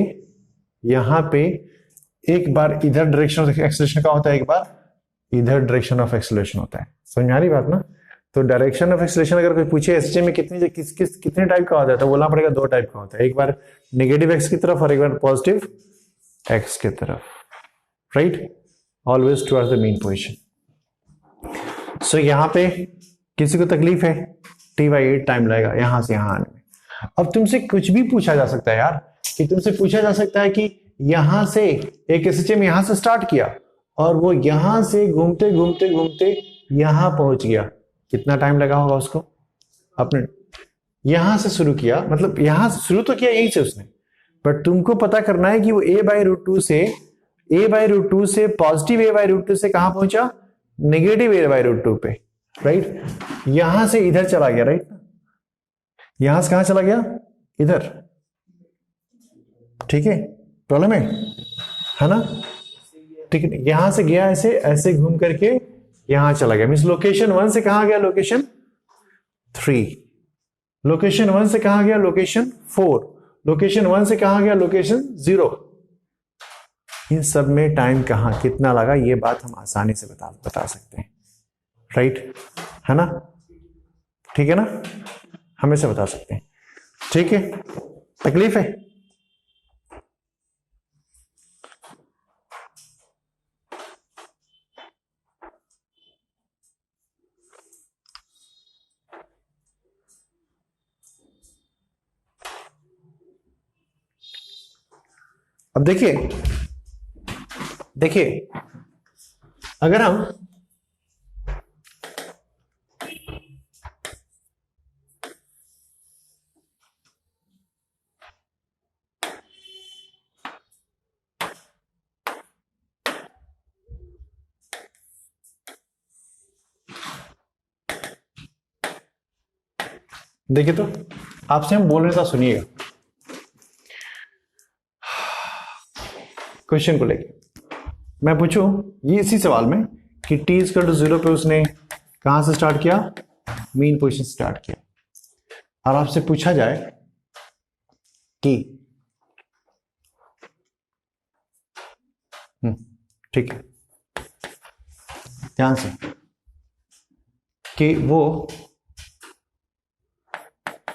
एक बार इधर डायरेक्शन ऑफ एक्सेलरेशन का होता है, एक बार इधर डायरेक्शन ऑफ एक्सेलरेशन होता है। समझ आ रही बात ना? तो डायरेक्शन ऑफ एक्सेलरेशन अगर कोई पूछे एसएचए में कितने टाइप का होता है, तो बोलना पड़ेगा 2 टाइप का होता है, एक बार नेगेटिव एक्स की तरफ और एक बार पॉजिटिव एक्स की तरफ, right? Always towards the mean position. So यहां पे किसी को तकलीफ है, t/8 टाइम लगेगा यहां से यहां आने में। अब तुमसे कुछ भी पूछा जा सकता है यार, कि तुमसे पूछा जा सकता है कि यहां से एक एसएचए में यहां से स्टार्ट किया और वो यहां से घूमते घूमते घूमते यहां पहुंच गया, कितना टाइम लगा होगा उसको? अपने यहां से शुरू किया, मतलब यहां से शुरू तो किया यहीं से उसने, बट तुमको पता करना है कि वो a/√2 से पॉजिटिव a/√2 से कहां पहुंचा? नेगेटिव a/√2 पे, राइट? यहां से इधर चला गया, राइट? यहां से कहां चला गया? इधर। ठीक है, प्रॉब्लम है ना? ठीक है, यहां से गया ऐसे ऐसे घूम करके यहां चला गया, मींस लोकेशन 1 से कहां गया? लोकेशन 3। लोकेशन 1 से कहां गया? लोकेशन 4। लोकेशन 1 से कहां गया? लोकेशन 0। इन सब में टाइम कहां कितना लगा, ये बात हम आसानी से बता सकते हैं, राइट? है ना? ठीक है ना? हमेशा बता सकते हैं। ठीक है, तकलीफ है? अब देखिए अगर हम देखिए, तो आपसे हम बोल रहे था, सुनिएगा क्वेश्चन को लेके। मैं पूछूं ये इसी सवाल में कि t=0 पे उसने कहां से स्टार्ट किया? मीन पोजीशन से स्टार्ट किया। और आपसे पूछा जाए कि ठीक है, ध्यान से, कि वो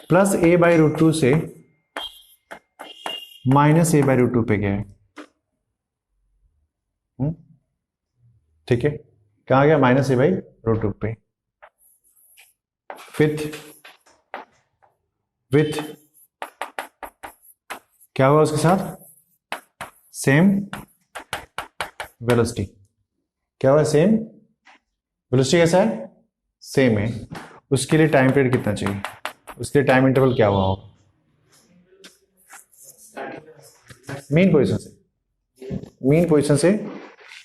प्लस a/√2 से माइनस a/√2 पे गया है। ठीक है, कहां गया? माइनस a/√2 पे। विथ क्या हुआ उसके साथ? Same velocity. क्या हुआ? Same velocity. कैसा है? सेम है। उसके लिए टाइम पीरियड कितना चाहिए? उसके लिए टाइम इंटरवल क्या हुआ होगा? मीन पोजीशन से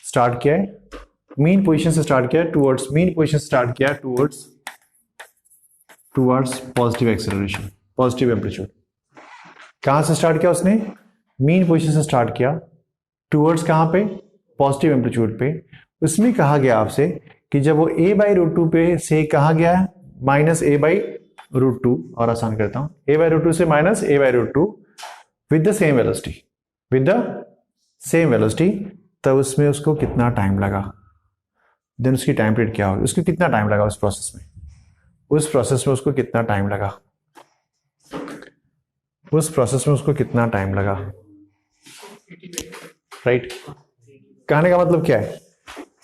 स्टार्ट किया है, मीन पोजीशन से स्टार्ट किया towards positive acceleration, positive amplitude. कहां से स्टार्ट किया उसने? मीन पोजीशन से स्टार्ट किया टुवर्ड्स कहां पे? पॉजिटिव एम्पलीट्यूड पे। उसमें कहा गया आपसे कि जब वो a/√2 पे से कहा गया माइनस a/√2, और आसान करता हूं, a/√2 से minus a/√2 with the same velocity, तब उसमें उसको कितना टाइम लगा? देन उसकी टाइम पीरियड क्या होगी? उसको कितना टाइम लगा उस प्रोसेस में उसको कितना टाइम लगा? राइट? कहने का मतलब क्या है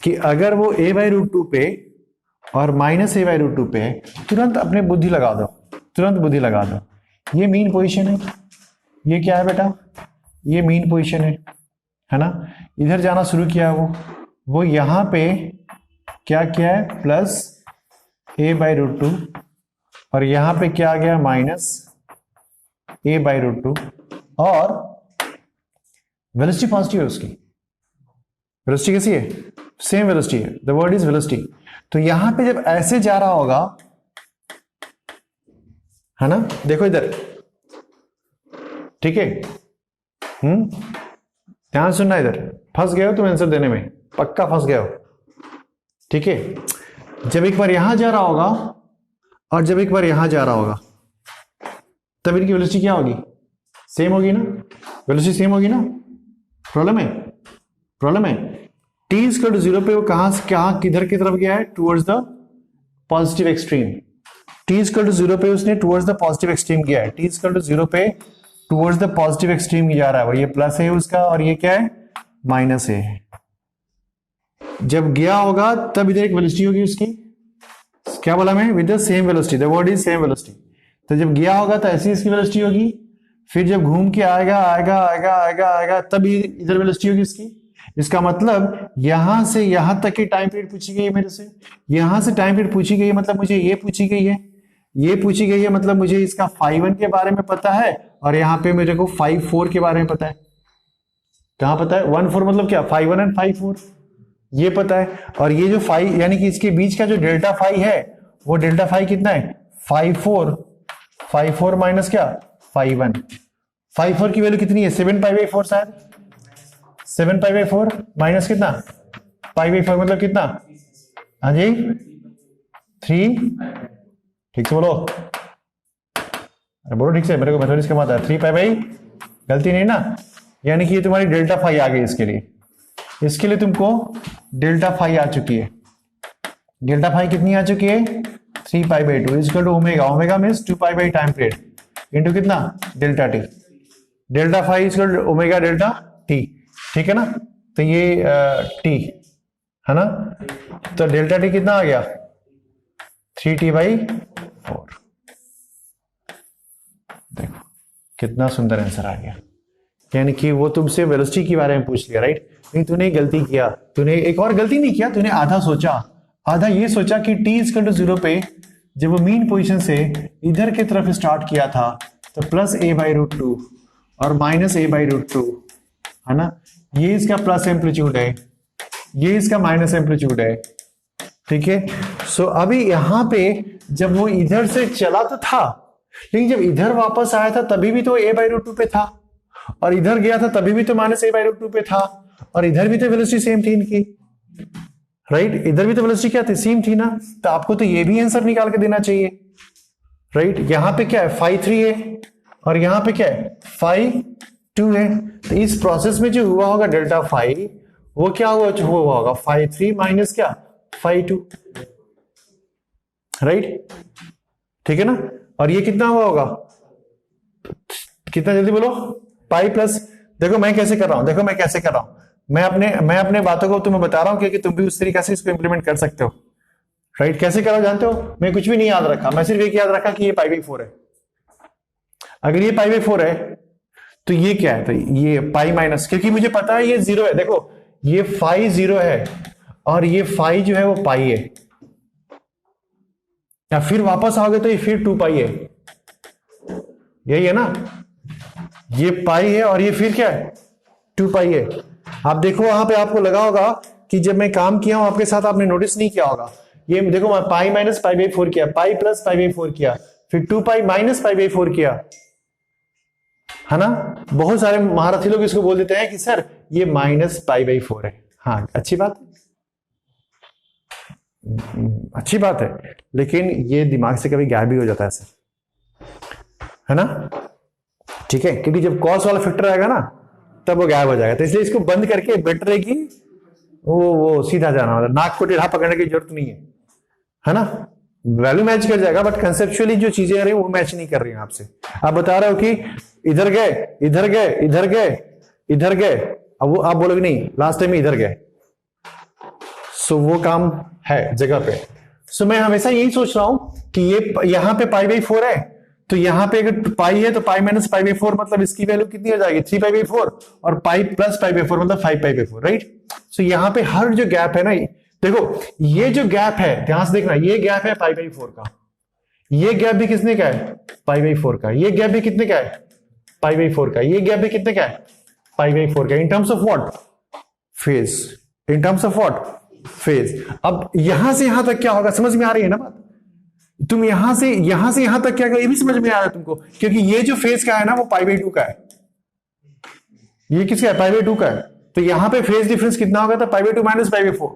कि अगर वो a/√2 पे और माइनस a/√2 पे है, तुरंत अपने बुद्धि लगा दो। ये मीन पोजीशन है, ये क्या है बेटा? ये मीन पोजीशन है ना? इधर जाना शुरू किया वो यहां पे क्या किया है? प्लस a/√2, और यहां पे क्या आ गया? Minus a by root two, और वेलोसिटी पॉजिटिव है उसकी। वेलोसिटी कैसी है? सेम वेलोसिटी है, द वर्ड इज वेलोसिटी। तो यहां पे जब ऐसे जा रहा होगा, है ना, देखो इधर, ठीक है, ध्यान सुनना, इधर फंस गए हो तुम आंसर देने में, पक्का फंस गए हो, ठीक है। जब एक बार यहां जा रहा होगा और जब एक बार यहां जा रहा होगा, तब इनकी वेलोसिटी क्या होगी? सेम होगी ना, वेलोसिटी सेम होगी ना। प्रॉब्लम है? प्रॉब्लम है। t इक्वल टू 0 पे वो कहां किधर की तरफ गया है? Towards the positive extreme. t equal to 0 पे उसने टुवर्ड्स द पॉजिटिव एक्सट्रीम गया है। t इक्वल टू 0 पे टुवर्ड्स द पॉजिटिव एक्सट्रीम जा रहा है, वो ये प्लस है उसका, और ये क्या है? माइनस है। जब गया होगा तब इधर एक वेलोसिटी होगी उसकी, क्या बोला मैं? With the same velocity, the word is same velocity. तो जब गया होगा तो ऐसी इसकी वेलोसिटी होगी, फिर जब घूम के आएगा आएगा आएगा आएगा आएगा तब इधर वेलोसिटी होगी इसकी। इसका मतलब यहां से यहां तक की टाइम पीरियड पूछी गई है मेरे से, यहां से टाइम पीरियड पूछी गई है, मतलब मुझे ये पूछी गई है, ये पूछी गई है, मतलब मुझे इसका φ1 के बारे में पता है, और यहाँ पे मेरे को φ4 के बारे में पता है। कहां पता है? 1 4 मतलब क्या? φ1 एंड φ4 ये पता है। और ये जो फाइ यानी कि इसके बीच का जो डेल्टा फाइ है, वो डेल्टा फाइ कितना है? φ4 माइनस क्या? φ1। φ4 की वैल्यू कितनी है? 7 π/4 शायद, 7 π/4 माइनस कितना? π/4 मतलब कितना? हाँ जी 3, ठीक से बोलो, अरे बोलो ठीक से, मेरे को मैथमेटिक्स कम आता है। 3 π/, गलती नहीं ना, यानी कि ये तुम्हारी डेल्टा फाइ आ गई। इसके लिए तुमको डेल्टा फाइ आ चुकी है। डेल्टा फाइ कितनी आ चुकी है? 3 π/2 is equal to omega, omega means 2 π time period into कितना? Delta T. Delta phi is equal to omega delta T, ठीक है ना। तो ये टी है ना, तो डेल्टा टी कितना आ गया? 3t/4। देखो कितना सुंदर आंसर आ गया। यानी कि वो तुमसे वेलोसिटी के बारे में पूछ लिया, राइट। नहीं, तूने गलती किया, तूने एक और गलती नहीं किया, तूने आधा सोचा, आधा ये सोचा कि t इक्वल टू 0 पे जब वो मीन पोजीशन से इधर की तरफ स्टार्ट किया था तो प्लस a/√2 और माइनस a/√2, है ना। ये इसका प्लस एम्पलीट्यूड है, ये इसका माइनस एम्पलीट्यूड है, ठीक है। सो अभी यहां पे जब वो इधर से चला तो था, लेकिन जब इधर वापस आया था तभी भी तो a/√2 पे था, और इधर गया था तभी भी तो माइनस a/√2 पे था, और इधर भी तो वेलोसिटी सेम थी इनकी, राइट। इधर भी तो वेलोसिटी क्या थी? सेम थी ना। तो आपको तो ये भी आंसर निकाल के देना चाहिए, राइट। यहां पे क्या है? φ3 है, और यहां पे क्या है? φ2 है। तो इस प्रोसेस में जो हुआ होगा डेल्टा फाइ, वो क्या हुआ होगा? φ3 माइनस क्या? φ2, राइट, ठीक है ना। और ये कितना हुआ होगा? कितना जल्दी बोलो? पाई प्लस, देखो मैं कैसे कर रहा हूं, देखो मैं कैसे कर रहा हूं, मैं अपने बातों को तुम्हें बता रहा हूं क्योंकि तुम भी उस तरीके से इसको इंप्लीमेंट कर सकते हो, राइट। कैसे करो जानते हो? मैं कुछ भी नहीं याद रखा, मैं सिर्फ एक याद रखा कि ये π/4 है। अगर ये π/4 है तो ये क्या है? तो ये पाई माइनस, क्योंकि मुझे पता है ये 0 है। देखो ये फाइ 0 है और ये फाइ जो है वो पाई है, या फिर वापस आओगे तो ये फिर 2 पाई है, यही है ना। ये पाई है और ये फिर क्या है? 2 पाई है। आप देखो वहां पे आपको लगा होगा कि जब मैं काम किया हूं आपके साथ, आपने नोटिस नहीं किया होगा। ये देखो मैं पाई माइनस π/4 किया, पाई प्लस π/4 किया, फिर 2 पाई माइनस π/4 किया, है ना। बहुत सारे महारथी लोग इसको बोल देते हैं कि सर ये माइनस π/4 है। हाँ अच्छी बात, अच्छी बात है, लेकिन ये दिमाग से कभी गायब भी हो जाता है सर, है ना, ठीक है। क्योंकि जब कॉस वाला फैक्टर आएगा ना तब वो गायब हो जाएगा। तो इसलिए इसको बंद करके बेटर है कि वो सीधा जाना, मतलब नाक को टेढ़ा पकड़ने की जरूरत नहीं है ना। वैल्यू मैच कर जाएगा, बट कंसेप्चुअली जो चीजें आ रही है वो मैच नहीं कर रही हैं आपसे। आप बता रहे हो कि इधर गए इधर गए इधर गए इधर गए, अब वो आप बोलोगे नहीं लास्ट टाइम इधर गए, सो वो काम है जगह पे। सो मैं हमेशा यही सोच रहा हूं कि ये यहां पे π/4 है, तो यहां पे अगर पाई है तो पाई माइनस π/4 मतलब इसकी वैल्यू कितनी हो जाएगी? 3 π/4, और पाई प्लस π/4 मतलब 5 π/4, राइट। सो यहां पे हर जो गैप है ना, देखो ये जो गैप है ध्यान से देखना, ये गैप है π/4 का, ये गैप भी किसने का है? π/4 का। ये गैप भी कितने का है? पाई बाई 4 का, ये गैप भी कितने का है, पाई बाई 4 का, in terms of what, phase, in terms of what, phase. अब यहां से यहां तक क्या होगा, समझ में आ रही है ना बात, तुम यहां से यहां तक क्या, ये भी समझ में आ रहा है तुमको, क्योंकि ये जो फेज का है ना वो पाई बाई 2 का है, ये किसका है, पाई बाई 2 का है, तो यहां पे फेज डिफरेंस कितना होगा, था पाई by 2 minus pi by 4,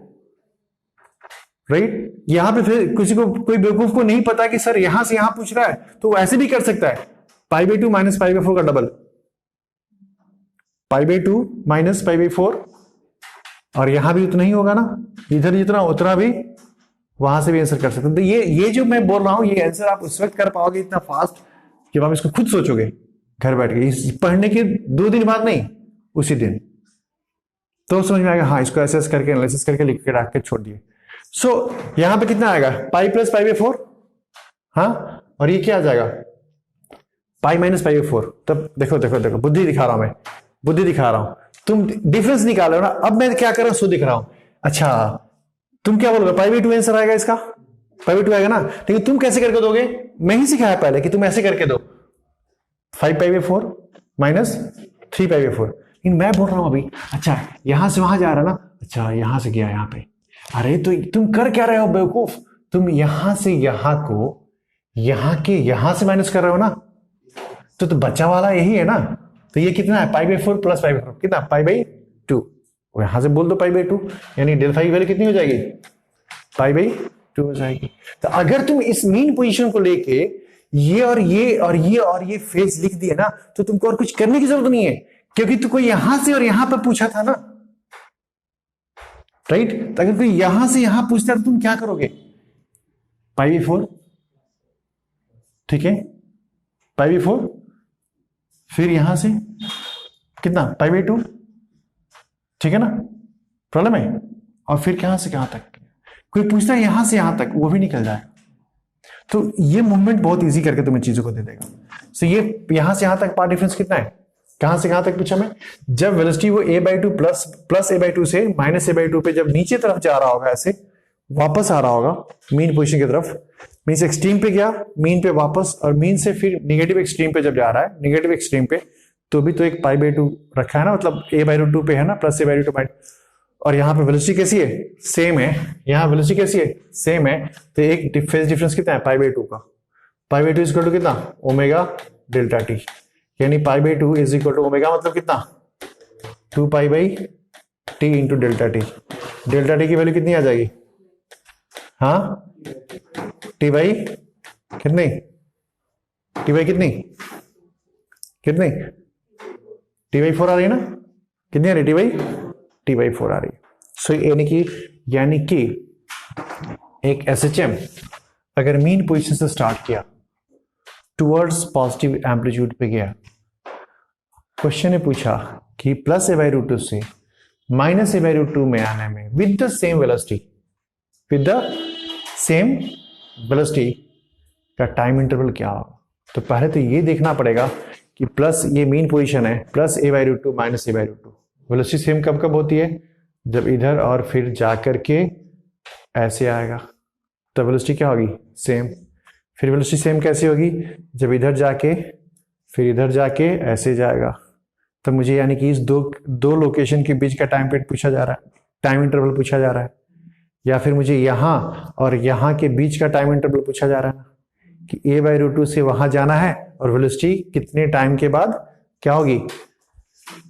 right. यहां पे फिर किसी को, कोई बेवकूफ को नहीं पता कि सर यहां से यहां पूछ रहा है, तो वो ऐसे भी कर सकता है, पाई बाई 2 माइनस पाई बाई 4 का double, pi by 2 minus pi by 4, और यहां भी उतना ही होगा ना, इधर जितना उतना भी वहां से भी आंसर कर सकते हैं। तो ये जो मैं बोल रहा हूं, ये आंसर आप उस वक्त कर पाओगे इतना फास्ट जब आप इसको खुद सोचोगे घर बैठ के, इस पढ़ने के 2 दिन बाद नहीं, उसी दिन, तो समझ में आएगा, हाँ इसको ऐसे करके एनालिसिस करके लिख के रख के छोड़ दिए। सो यहां पे कितना आएगा, पाई प्लस पाई बाई 4, हाँ, और ये क्या आ जाएगा, पाई माइनस पाई बाई 4। तब देखो देखो देखो, बुद्धि दिखा रहा हूं मैं, बुद्धि दिखा रहा हूं, तुम डिफरेंस निकाल रहे हो ना, अब मैं क्या कर रहा हूं, सो दिख रहा हूं। अच्छा तुम क्या बोलोगे, पाई बाई 2 आंसर आएगा इसका, पाई बाई 2 आएगा ना, लेकिन तुम कैसे करके दोगे, मैं ही सिखाया पहले कि तुम ऐसे करके दो, 5 pi by 4 minus 3 pi by 4, लेकिन मैं बोल रहा हूं अभी, अच्छा यहां से वहां जा रहा ना, अच्छा यहां से गया यहां पे, अरे तो तुम कर क्या रहे हो बेवकूफ, तुम यहां से यहां को यहां के यहां से माइनस कर रहे हो ना, तो बच्चा वाला यही है ना, तो ये कितना है, pi by 4 plus pi by 4 कितना, पाई बाई 2, यहां से बोल दो पाई बाई 2, यानी डेल्टा की वैल्यू कितनी हो जाएगी, पाई बाई 2 हो जाएगी। तो अगर तुम इस मीन पोजीशन को लेके ये और ये और ये और ये फेज लिख दिए ना, तो तुमको और कुछ करने की जरूरत नहीं है, क्योंकि तुमको यहां से और यहां पर पूछा था ना, राइट। तो अगर कोई यहां से यहां पूछता है तो तुम क्या करोगे, पाई बाई 4, ठीक है, पाई बाई 4, फिर यहां से कितना, पाई बाई 2, ठीक है ना, प्रॉब्लम है, और फिर कहां से कहां तक, कोई पूछता है यहां से यहां तक, वो भी निकल जाए, तो ये मूवमेंट बहुत इजी करके तुम्हें चीजों को दे देगा। सो ये यहां से यहां तक पार्ट डिफरेंस कितना है, कहां से कहां तक पूछा मैं, जब वेलोसिटी वो a by 2 plus a by 2 से माइनस a बाई 2 पे जब नीचे तरफ जा रहा होगा, ऐसे वापस आ रहा होगा मीन पोजीशन की तरफ, मीन एक्सट्रीम पे गया, मीन पे वापस, और मीन से फिर निगेटिव एक्सट्रीम पे जब जा रहा है, निगेटिव एक्सट्रीम पे, तो भी तो एक पाई बाई 2 रखा है ना, मतलब a बाई 2 पे है ना, प्लस a बाई 2 माइनस, और यहाँ पे वेलोसिटी कैसी है, सेम है, यहाँ वेलोसिटी कैसी है, सेम है, तो एक फेज डिफरेंस कितना है, पाई बाई 2 का, pi by 2 is equal to कितना, ओमेगा डेल्टा टी, यानी pi by 2 is equal to omega मतलब कितना, 2 pi by T into delta T, delta T की वैल्यू कितनी आ जाएगी, हाँ टी बाई कितनी, टी बाई कितनी कितनी, टी बाई 4 आ रही है ना, कितनी आ रही है, टी बाई 4 आ रही है। सो यानी कि एक एसएचएम अगर मीन पोजीशन से स्टार्ट किया, टुवर्ड्स पॉजिटिव एम्पलीट्यूड पे गया, क्वेश्चन ने पूछा कि प्लस a बाई रूट 2 से माइनस a बाई रूट 2 में आने में विद द सेम वेलोसिटी का टाइम इंटरवल क्या होगा। तो पहले तो ये देखना पड़ेगा कि प्लस ये मीन पोजीशन है, plus a by root 2 minus a by root 2, velocity same कब कब होती है, जब इधर और फिर जाकर के ऐसे आएगा, तो वेलोसिटी क्या होगी, सेम। फिर वेलोसिटी सेम कैसे होगी, जब इधर जाके फिर इधर जाके ऐसे जाएगा, तो मुझे यानी कि इस दो लोकेशन के बीच का टाइम पीरियड पूछा जा रहा है, टाइम इंटरवल पूछा जा रहा है, या फिर मुझे यहाँ और यहाँ के बीच का टाइम इंटरवल पूछा जा रहा है ना, कि a बाई रूट 2 से वहां जाना है और वेलोसिटी कितने टाइम के बाद क्या होगी,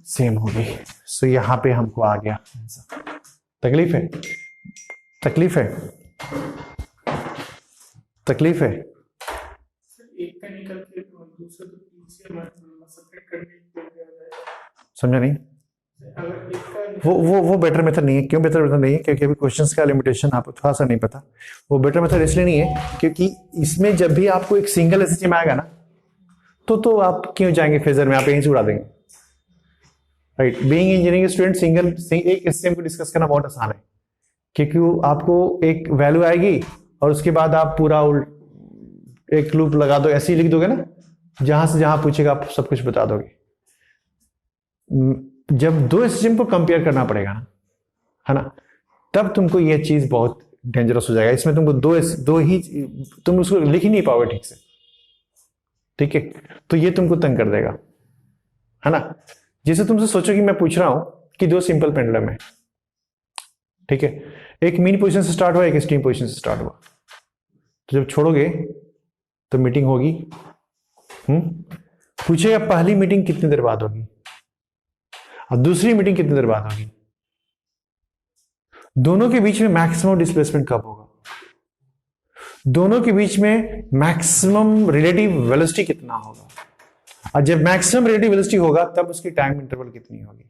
सेम होगी। सो यहाँ पे हमको आ गया, तकलीफ है, तकलीफ है, तकलीफ है, एक का निकल के दूसरे को सेपरेट करने समझा नहीं, अगर एक का वो बेटर मेथड नहीं है। क्यों बेटर मेथड नहीं है, क्योंकि अभी क्वेश्चंस का लिमिटेशन आपको थोड़ा सा नहीं पता। वो बेटर मेथड इसलिए नहीं है क्योंकि इसमें जब भी आपको एक सिंगल एसएचएम आएगा ना, तो आप क्यों जाएंगे फेजर में, आप यहीं से उड़ा देंगे, राइट। बीइंग इंजीनियरिंग स्टूडेंट एक एसएचएम को डिस्कस करना बहुत आसान है, क्योंकि आपको एक वैल्यू आएगी और उसके बाद आप पूरा एक लूप लगा दो, ऐसे ही लिख दोगे ना, जहां से जहां पूछेगा आप सब कुछ बता दोगे। जब दो एसएचएम को कंपेयर करना पड़ेगा ना, है ना, तब तुमको यह चीज बहुत डेंजरस हो जाएगा। इसमें तुमको दो ही तुम उसको लिख ही नहीं पाओगे ठीक से, ठीक है, तो ये तुमको तंग कर देगा। है ना। जैसे तुमसे सोचो कि मैं पूछ रहा हूं कि दो सिंपल पेंडुलम है, ठीक है, एक मीन पोजीशन से स्टार्ट हुआ, एक एक्सट्रीम पोजीशन से स्टार्ट हुआ। तो जब छोड़ोगे तो मीटिंग होगी। पूछेगा पहली मीटिंग कितनी देर बाद होगी और दूसरी मीटिंग कितनी देर बाद होगी, दोनों के बीच में मैक्सिमम डिस्प्लेसमेंट कब होगा, दोनों के बीच में मैक्सिमम रिलेटिव वेलोसिटी कितना होगा, और जब मैक्सिमम रिलेटिव वेलोसिटी होगा तब उसकी टाइम इंटरवल कितनी होगी।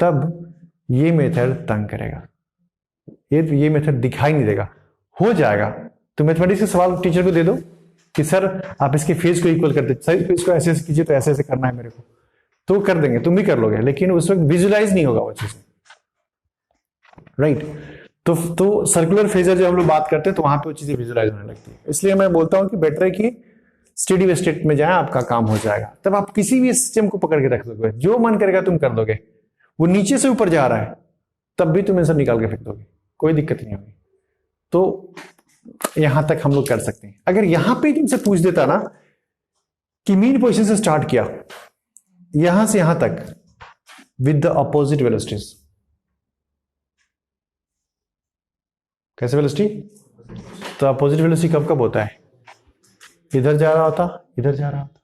तब ये मेथड तंग करेगा, ये मेथड दिखाई नहीं देगा। हो जाएगा तो मैथमेटिक्स के सवाल टीचर को दे दो कि सर आप इसके फेज को इक्वल कर दे, सर इसको ऐसे ऐसे कीजिए, तो ऐसे ऐसे करना है मेरे को, तो कर देंगे, तुम भी कर लोगे, लेकिन उस वक्त विजुलाइज नहीं होगा वो चीजें, राइट। तो सर्कुलर फेजर जब हम लोग बात करते हैं तो वहां पे वो चीजें विजुलाइज होने लगती है। इसलिए मैं बोलता हूं कि बेटर है कि स्टेडी स्टेट में जाए, आपका काम हो जाएगा। तब आप किसी भी सिस्टम को पकड़ के रख दोगे, जो मन करेगा तुम कर दोगे। वो नीचे से ऊपर जा रहा है तब भी तुम आंसर निकाल के फेंक दोगे, कोई दिक्कत नहीं होगी। तो यहां तक हम लोग कर सकते हैं। अगर यहां पे तुमसे पूछ देता ना कि मीन पोजीशन से स्टार्ट किया यहां से यहां तक विद द अपोजिट वेलोसिटीज, कैसे वेलोसिटी, तो अपोजिट वेलोसिटी कब कब होता है, इधर जा रहा होता, इधर जा रहा होता,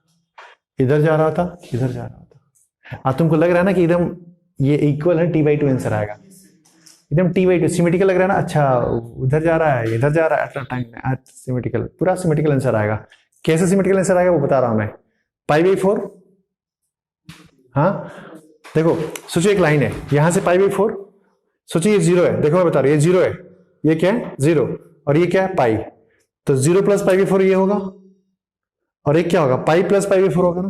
इधर जा रहा होता, इधर जा रहा होता। तुमको लग रहा है ना कि एकदम ये इक्वल है, t/2 आंसर आएगा, एकदम t/2 सिमेट्रिकल लग रहा है ना। अच्छा उधर जा रहा है, इधर जा रहा है, टाइम सिमेट्रिकल, पूरा सिमेट्रिकल आंसर आएगा। कैसे सिमेट्रिकल आंसर आएगा वो बता रहा हूं मैं, π/4। हाँ देखो सोचिए एक लाइन है यहां से π/4, सोचिए ये 0 है, देखो मैं बता रहा हूं ये 0 है, ये क्या है 0, और ये क्या है पाई, तो 0 + π/4 ये होगा, और एक क्या होगा पाई + π/4 होगा ना।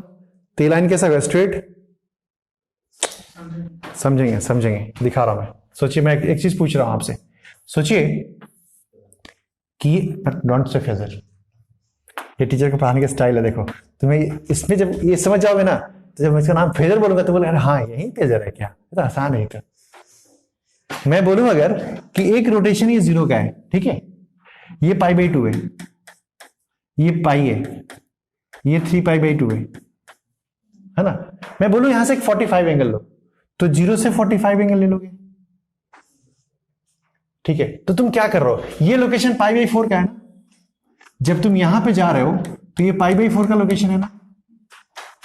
तो ये लाइन कैसा होगा, स्ट्रेट। समझेंगे समझेंगे, दिखा रहा हूं मैं। सोचिए मैं एक चीज पूछ रहा हूं आपसे, सोचिए कि डोंट से फेजर, ये टीचर को पढ़ाने का स्टाइल है। देखो तुम्हें इसमें जब ये समझ जाओगे ना, तो जब मैं इसका नाम फेजर बोलूंगा तो बोले अरे हाँ यही फेजर है क्या, ये तो आसान है। तो मैं बोलूं अगर कि एक रोटेशन ये 0 का है, ठीक है, ये π/2 है, ये पाई है, ये 3π/2 है ना। मैं बोलूं यहां से एक 45 एंगल लो, तो 0 से 45 एंगल ले लोगे, ठीक है। तो तुम क्या कर रहे हो, ये लोकेशन π/4 का है ना, जब तुम यहां पे जा रहे हो तो ये π/4 का लोकेशन है ना,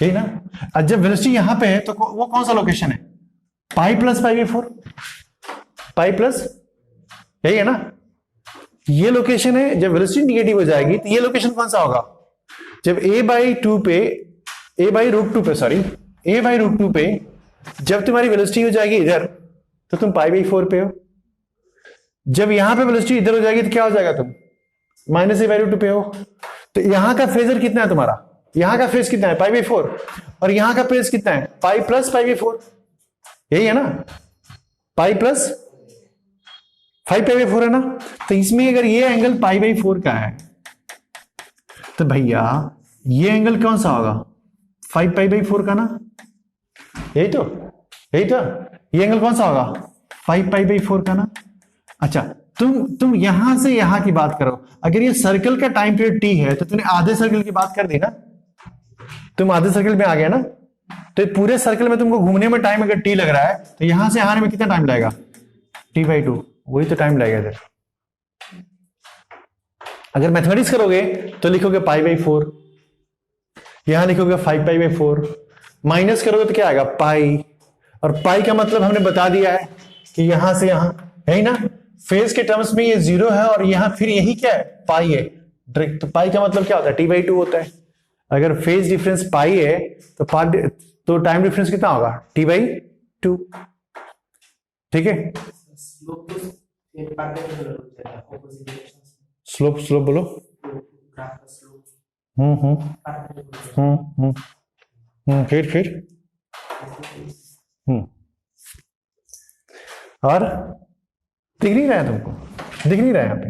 यही ना। और जब वेलोसिटी यहां पे है तो वो कौन सा लोकेशन है, पाई + π/4, पाई प्लस, यही है ना। ये लोकेशन है, जब वेलोसिटी निगेटिव हो जाएगी तो ये लोकेशन कौन सा होगा, जब a/√2 पे जब तुम्हारी वेलोसिटी हो जाएगी इधर तो तुम π/4 पे हो, जब यहां पे वेलोसिटी इधर हो जाएगी तो क्या हो जाएगा, तुम -a/√2 पे हो। तो यहां का फेजर कितना है तुम्हारा, यहां का फेज कितना है π/4, और यहां का फेज कितना है पाई + π/4, यही है ना, पाई + 5π/4 है ना। तो इसमें अगर ये एंगल π/4 का है तो भैया ये एंगल कौन सा होगा, 5π/4 का ना, यही तो ये एंगल कौन सा होगा 5π/4 का ना। अच्छा तुम यहां से यहां की बात करो, अगर ये सर्कल का टाइम पीरियड t है तो तुमने आधे सर्कल की बात कर दी ना, तुम आधे सर्कल में आ गया ना। तो पूरे सर्कल में तुमको घूमने में टाइम अगर t लग रहा है तो यहां से आने में कितना टाइम लगेगा, t/2, वही तो टाइम लगेगा इधर। अगर मैथमेटिक्स करोगे तो लिखोगे π/4, यहां लिखोगे 5π/4, माइनस करोगे तो क्या आएगा पाई, और पाई का मतलब हमने बता दिया है कि यहां से यहां, यही ना। फेज के टर्म्स में ये 0 है और यहां फिर यही क्या है पाई है डायरेक्ट। तो पाई का मतलब क्या होता है t/2 होता है। अगर फेज डिफरेंस पाई है तो टाइम डिफरेंस कितना होगा t/2, ठीक है। स्लोप बोलो, फिर और दिख नहीं रहा है तुमको, दिख नहीं रहा है यहां पे।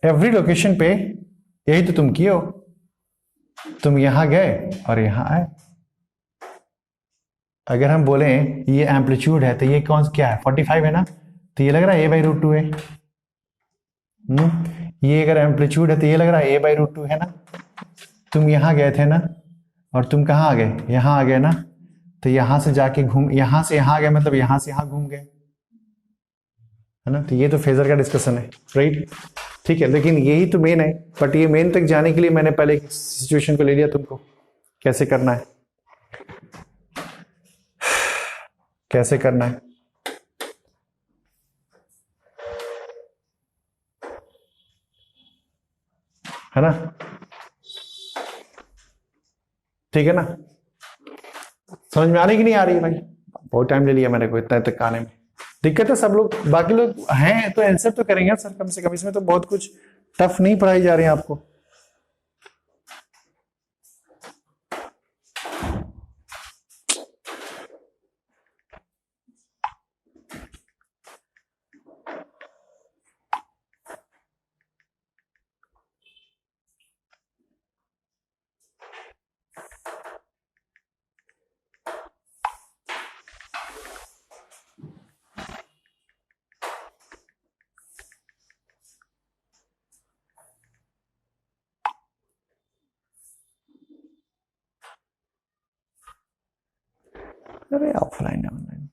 एवरी लोकेशन पे यही तो तुम किए हो, तुम यहां गए और यहां आए। अगर हम बोले ये एम्पलीट्यूड है तो ये कौन क्या है 45 है ना, तो ये लग रहा है a/√2 है। ये अगर एम्पलीट्यूड है तो ये लग रहा है ए बाई रूट टू है ना। तुम यहाँ गए थे ना, और तुम कहाँ आ गए, यहाँ आ गए ना, तो यहाँ से जाके घूम, यहाँ से यहाँ आ गए मतलब यहाँ से यहाँ घूम गए, है ना। तो ये तो फेजर का डिस्कशन है, राइट। ठीक है, लेकिन यही तो मेन है। बट ये मेन तक जाने के लिए मैंने पहले एक सिचुएशन को ले लिया, तुमको कैसे करना है, कैसे करना है ना। ठीक है ना, समझ में आ रही कि नहीं आ रही है भाई? बहुत टाइम ले लिया मैंने को इतना तक आने में। दिक्कत है सब लोग, बाकी लोग हैं तो आंसर तो करेंगे सर कम से कम, इसमें तो बहुत कुछ टफ नहीं पढ़ाई जा रही है आपको। अरे ऑफलाइन ऑनलाइन,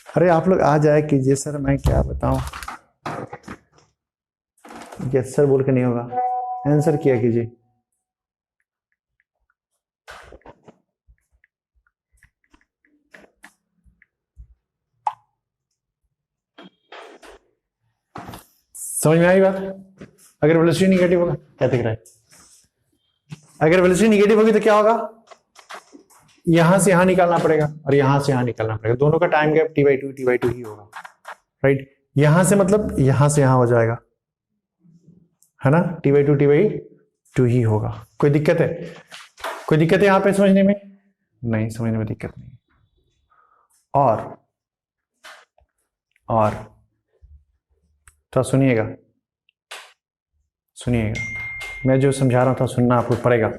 अरे आप लोग आ जाए कीजिए सर, मैं क्या बताऊं। यस सर बोल के नहीं होगा, आंसर किया कीजिए। समझ में आई बात? अगर वेलोसिटी निगेटिव होगा, क्या दिख रहा है, अगर वेलोसिटी निगेटिव होगी तो क्या होगा, यहां से यहां निकालना पड़ेगा और यहां से यहां निकालना पड़ेगा, दोनों का टाइम गैप t/2 ही होगा, राइट। यहां से मतलब यहां से यहां हो जाएगा, है ना, t/2 ही होगा। कोई दिक्कत है, कोई दिक्कत है यहां पे समझने में? नहीं, समझने में दिक्कत नहीं। और तो सुनिएगा, सुनिएगा, मैं जो समझा रहा था सुनना आपको पड़ेगा।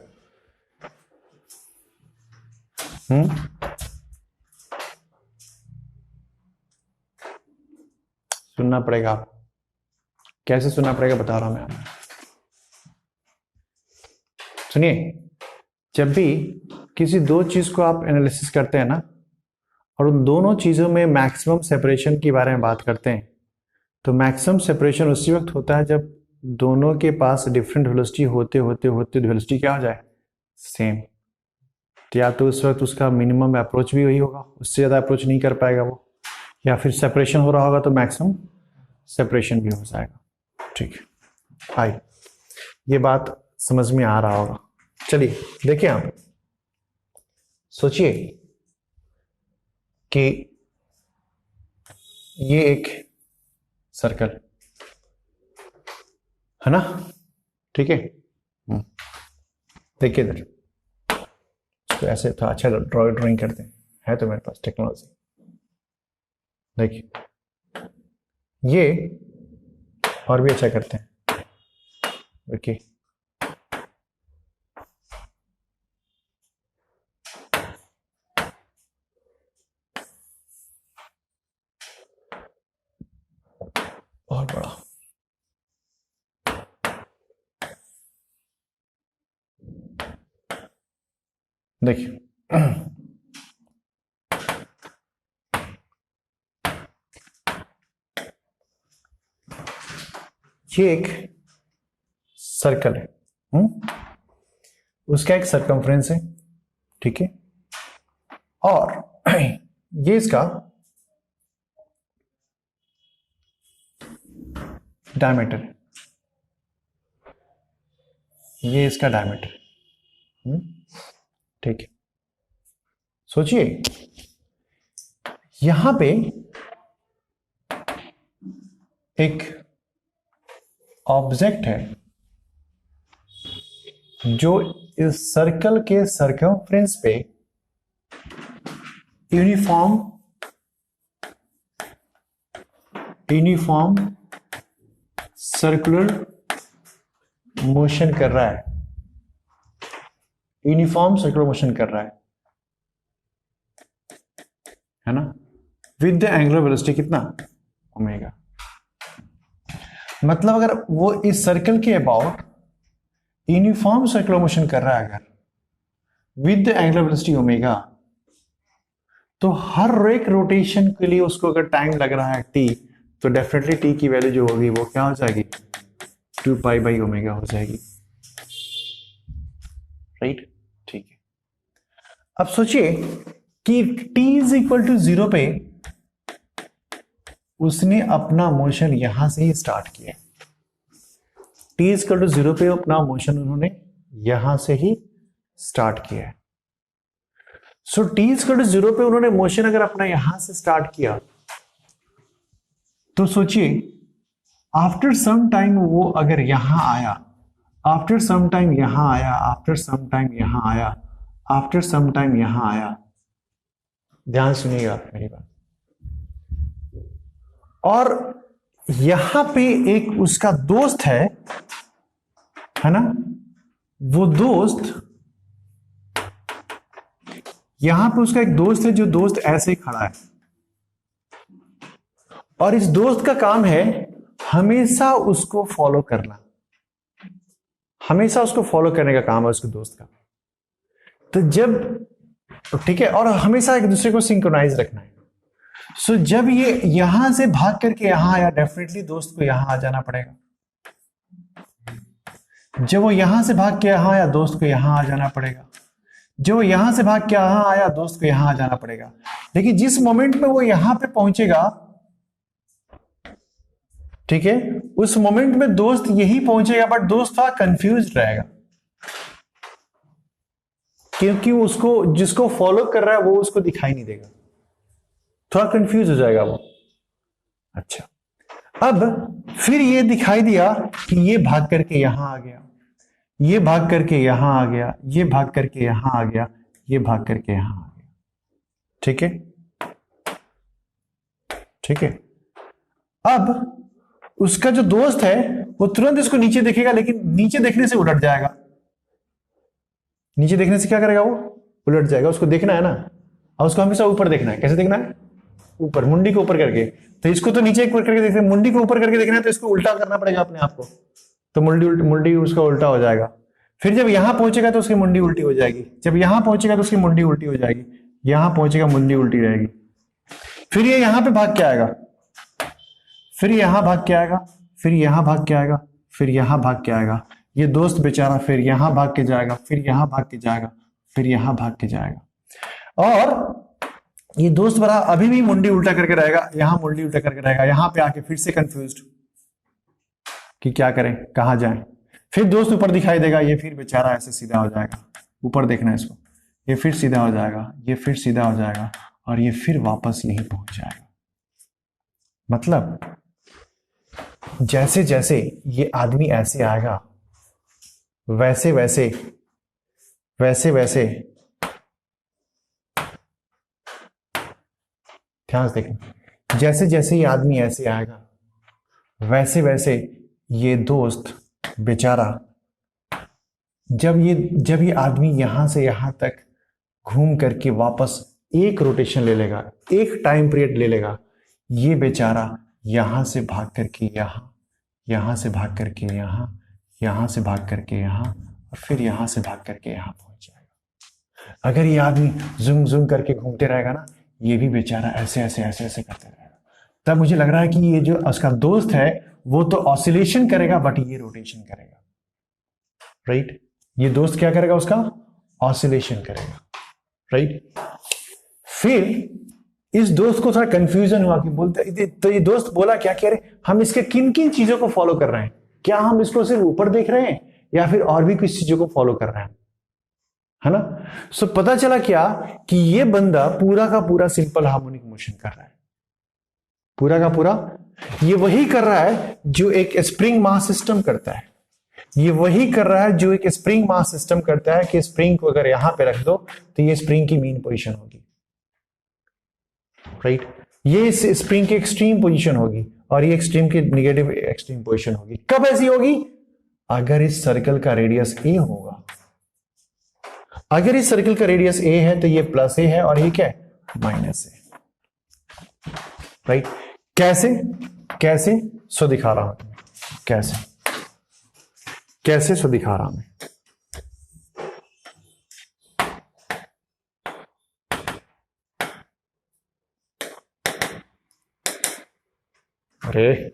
सुनना पड़ेगा आप, कैसे सुनना पड़ेगा बता रहा हूं मैं। सुनिए, जब भी किसी दो चीज को आप एनालिसिस करते हैं ना, और उन दोनों चीजों में मैक्सिमम सेपरेशन के बारे में बात करते हैं, तो मैक्सिमम सेपरेशन उसी वक्त होता है जब दोनों के पास डिफरेंट वेलोसिटी होते होते होते वेलोसिटी क्या हो जाए, सेम। तो या तो उस वक्त उसका मिनिमम अप्रोच भी वही होगा, उससे ज़्यादा अप्रोच नहीं कर पाएगा वो, या फिर सेपरेशन हो रहा होगा तो मैक्सिमम सेपरेशन भी हो जाएगा। ठीक है, आई ये बात समझ में आ रहा होगा। चलिए देखिए, आप सोचिए कि ये एक सर्कल है ना, ठीक है। देखिए इधर, तो ऐसे था, अच्छा ड्राइंग करते हैं, है तो मेरे पास टेक्नोलॉजी। देखिए ये, और भी अच्छा करते हैं, देखिए बहुत बड़ा, देखिए ये एक सर्कल है, उसका एक सरकमफ्रेंस है, ठीक है, और ये इसका डायमीटर है, ये इसका डायमीटर, ठीक है। सोचिए यहां पे एक ऑब्जेक्ट है जो इस सर्कल के सरकमफ्रेंस पे यूनिफॉर्म सर्कुलर मोशन कर रहा है, यूनिफॉर्म सर्कुलर मोशन कर रहा है ना, विद द एंगुलर वेलोसिटी कितना, ओमेगा। मतलब अगर वो इस सर्कल के अबाउट यूनिफॉर्म सर्कुलर मोशन कर रहा है अगर with the angular velocity omega, तो हर एक रोटेशन के लिए उसको अगर टाइम लग रहा है t, तो डेफिनेटली t की वैल्यू जो होगी वो क्या हो जाएगी, 2π/ω हो जाएगी। राइट, ठीक है। अब सोचिए कि t = 0 पे उसने अपना मोशन यहां से ही स्टार्ट किया। t = 0 पे अपना मोशन उन्होंने यहां से ही स्टार्ट किया है। सो t = 0 पे उन्होंने मोशन अगर अपना यहां से स्टार्ट किया, तो सोचिए आफ्टर सम टाइम वो अगर यहां आया, आफ्टर सम टाइम यहां आया, आफ्टर सम टाइम यहां आया, आफ्टर सम टाइम यहां आया, ध्यान सुनिएगा आप मेरी बात, और यहां पे एक उसका दोस्त है ना, वो दोस्त यहां पे उसका एक दोस्त है, जो दोस्त ऐसे ही खड़ा है, और इस दोस्त का काम है हमेशा उसको फॉलो करना, हमेशा उसको फॉलो करने का काम है उसके दोस्त का। तो जब ठीक है, और हमेशा एक दूसरे को सिंक्रोनाइज रखना है। सो जब ये यहां से भाग करके यहां आया, डेफिनेटली दोस्त को यहां आ जाना पड़ेगा। जब वो यहां से भाग के यहां आया, दोस्त को यहां आ जाना पड़ेगा। जब वो यहां से भाग के यहां आया, दोस्त को यहां आ जाना पड़ेगा। लेकिन जिस मोमेंट में वो यहां पे पहुंचेगा, ठीक है, उस मोमेंट में दोस्त यही पहुंचेगा, बट दोस्त थोड़ा कंफ्यूज रहेगा, क्योंकि उसको जिसको फॉलो कर रहा है वो उसको दिखाई नहीं देगा, थोड़ा कंफ्यूज हो जाएगा वो। अच्छा, अब फिर ये दिखाई दिया कि ये भाग करके यहां आ गया, ये भाग करके यहां आ गया, ये भाग करके यहां आ गया, ये भाग करके यहां आ गया। ठीक है, ठीक है। अब उसका जो दोस्त है वो तुरंत इसको नीचे देखेगा, लेकिन नीचे देखने से उलट जाएगा। नीचे देखने से क्या करेगा, वो उलट जाएगा। उसको देखना है ना, और उसको हमेशा ऊपर देखना है। कैसे देखना है, ऊपर, मुंडी को ऊपर करके। तो इसको तो नीचे करके देखते हैं, मुंडी को ऊपर करके देखना है, तो इसको उल्टा करना पड़ेगा अपने आप को, तो मुंडी उसका उल्टा हो जाएगा। फिर जब यहां पहुंचेगा तो उसकी मुंडी उल्टी हो जाएगी, जब यहां पहुंचेगा तो उसकी मुंडी उल्टी हो जाएगी, यहां पहुंचेगा मुंडी उल्टी रहेगी। फिर ये यहां पे भाग के आएगा, फिर यहां भाग के आएगा, फिर यहां भाग के आएगा, फिर यहां भाग के आएगा। ये दोस्त बेचारा फिर यहां भाग के जाएगा, फिर यहां भाग के जाएगा, फिर यहां भाग के जाएगा। और ये दोस्त बड़ा अभी भी मुंडी उल्टा करके रहेगा, यहां मुंडी उल्टा करके रहेगा, यहां पे आके फिर से कंफ्यूज्ड कि क्या करें, कहां जाएं। फिर दोस्त ऊपर दिखाई देगा, ये फिर बेचारा ऐसे सीधा हो जाएगा, ऊपर देखना है इसको, ये फिर सीधा हो जाएगा, ये फिर सीधा हो जाएगा, और ये फिर वापस यहीं पहुंच जाएगा। मतलब जैसे जैसे ये आदमी ऐसे आएगा, वैसे वैसे वैसे वैसे, ध्यान से देखना, जैसे जैसे ये आदमी ऐसे आएगा, वैसे वैसे ये दोस्त बेचारा, जब ये आदमी यहां से यहां तक घूम करके वापस एक रोटेशन ले लेगा, एक टाइम पीरियड ले लेगा, ये बेचारा यहां से भाग करके यहां, यहां से भाग करके यहां, यहां से भाग करके यहां, और फिर यहां से भाग करके यहां पहुंच जाएगा। अगर ये आदमी जूम जूम करके घूमते रहेगा ना, ये भी बेचारा ऐसे ऐसे ऐसे ऐसे करते रहेगा। तब मुझे लग रहा है कि ये जो उसका दोस्त है वो तो ऑसिलेशन करेगा, बट ये रोटेशन करेगा। राइट, ये दोस्त क्या करेगा, उसका ऑसिलेशन करेगा। राइट, फिर इस दोस्त को थोड़ा कंफ्यूजन हुआ कि बोलते, तो ये दोस्त बोला क्या कह रहे, हम इसके किन किन चीजों को फॉलो कर रहे हैं, क्या हम इसको सिर्फ ऊपर देख रहे हैं या फिर और भी कुछ चीजों को फॉलो कर रहे हैं, है ना। सो पता चला क्या कि ये बंदा पूरा का पूरा सिंपल हार्मोनिक मोशन कर रहा है, पूरा का पूरा ये वही कर रहा है जो एक स्प्रिंग मास सिस्टम करता है। ये वही कर रहा है जो एक स्प्रिंग मास सिस्टम करता है कि स्प्रिंग को अगर यहां पे रख दो तो ये स्प्रिंग की मीन पोजीशन होगी। राइट, ये इस स्प्रिंग की एक्सट्रीम पोजीशन होगी और ये एक्सट्रीम की नेगेटिव एक्सट्रीम पोजीशन होगी। कब ऐसी होगी, अगर इस सर्कल का रेडियस ए होगा। अगर इस सर्कल का रेडियस ए है तो ये प्लस ए है और ये क्या है, माइनस ए। राइट, कैसे कैसे सो दिखा रहा हूं तुम्हें। कैसे कैसे सो दिखा रहा हूं मैं। अरे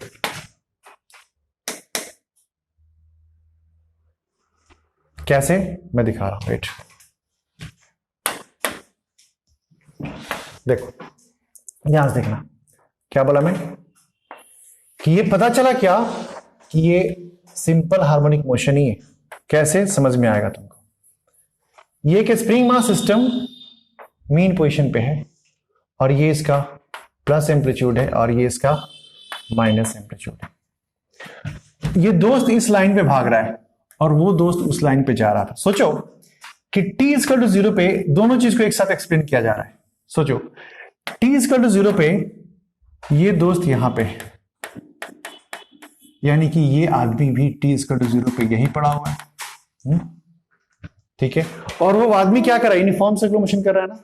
कैसे मैं दिखा रहा हूं, वेट देखो, ध्यान से देखना। क्या बोला मैं कि ये पता चला क्या कि ये सिंपल हार्मोनिक मोशन ही है। कैसे समझ में आएगा तुमको। ये एक spring mass system mean position पे है और ये इसका प्लस एम्पलीट्यूड है और ये इसका माइनस एम्पलीट्यूड है। ये दोस्त इस लाइन पे भाग रहा है और वो दोस्त उस लाइन पे जा रहा था। सोचो कि t इक्वल टू 0 पे दोनों चीज को एक साथ एक्सप्लेन किया जा रहा है। सोचो t इक्वल टू 0 पे ये दोस्त यहां पे है, यानी कि ये आदमी भी t इक्वल टू 0 पे यही पड़ा हुआ है। ठीक है, और वो आदमी क्या कर रहा है, यूनिफॉर्म सर्कुलर मोशन कर रहा है ना।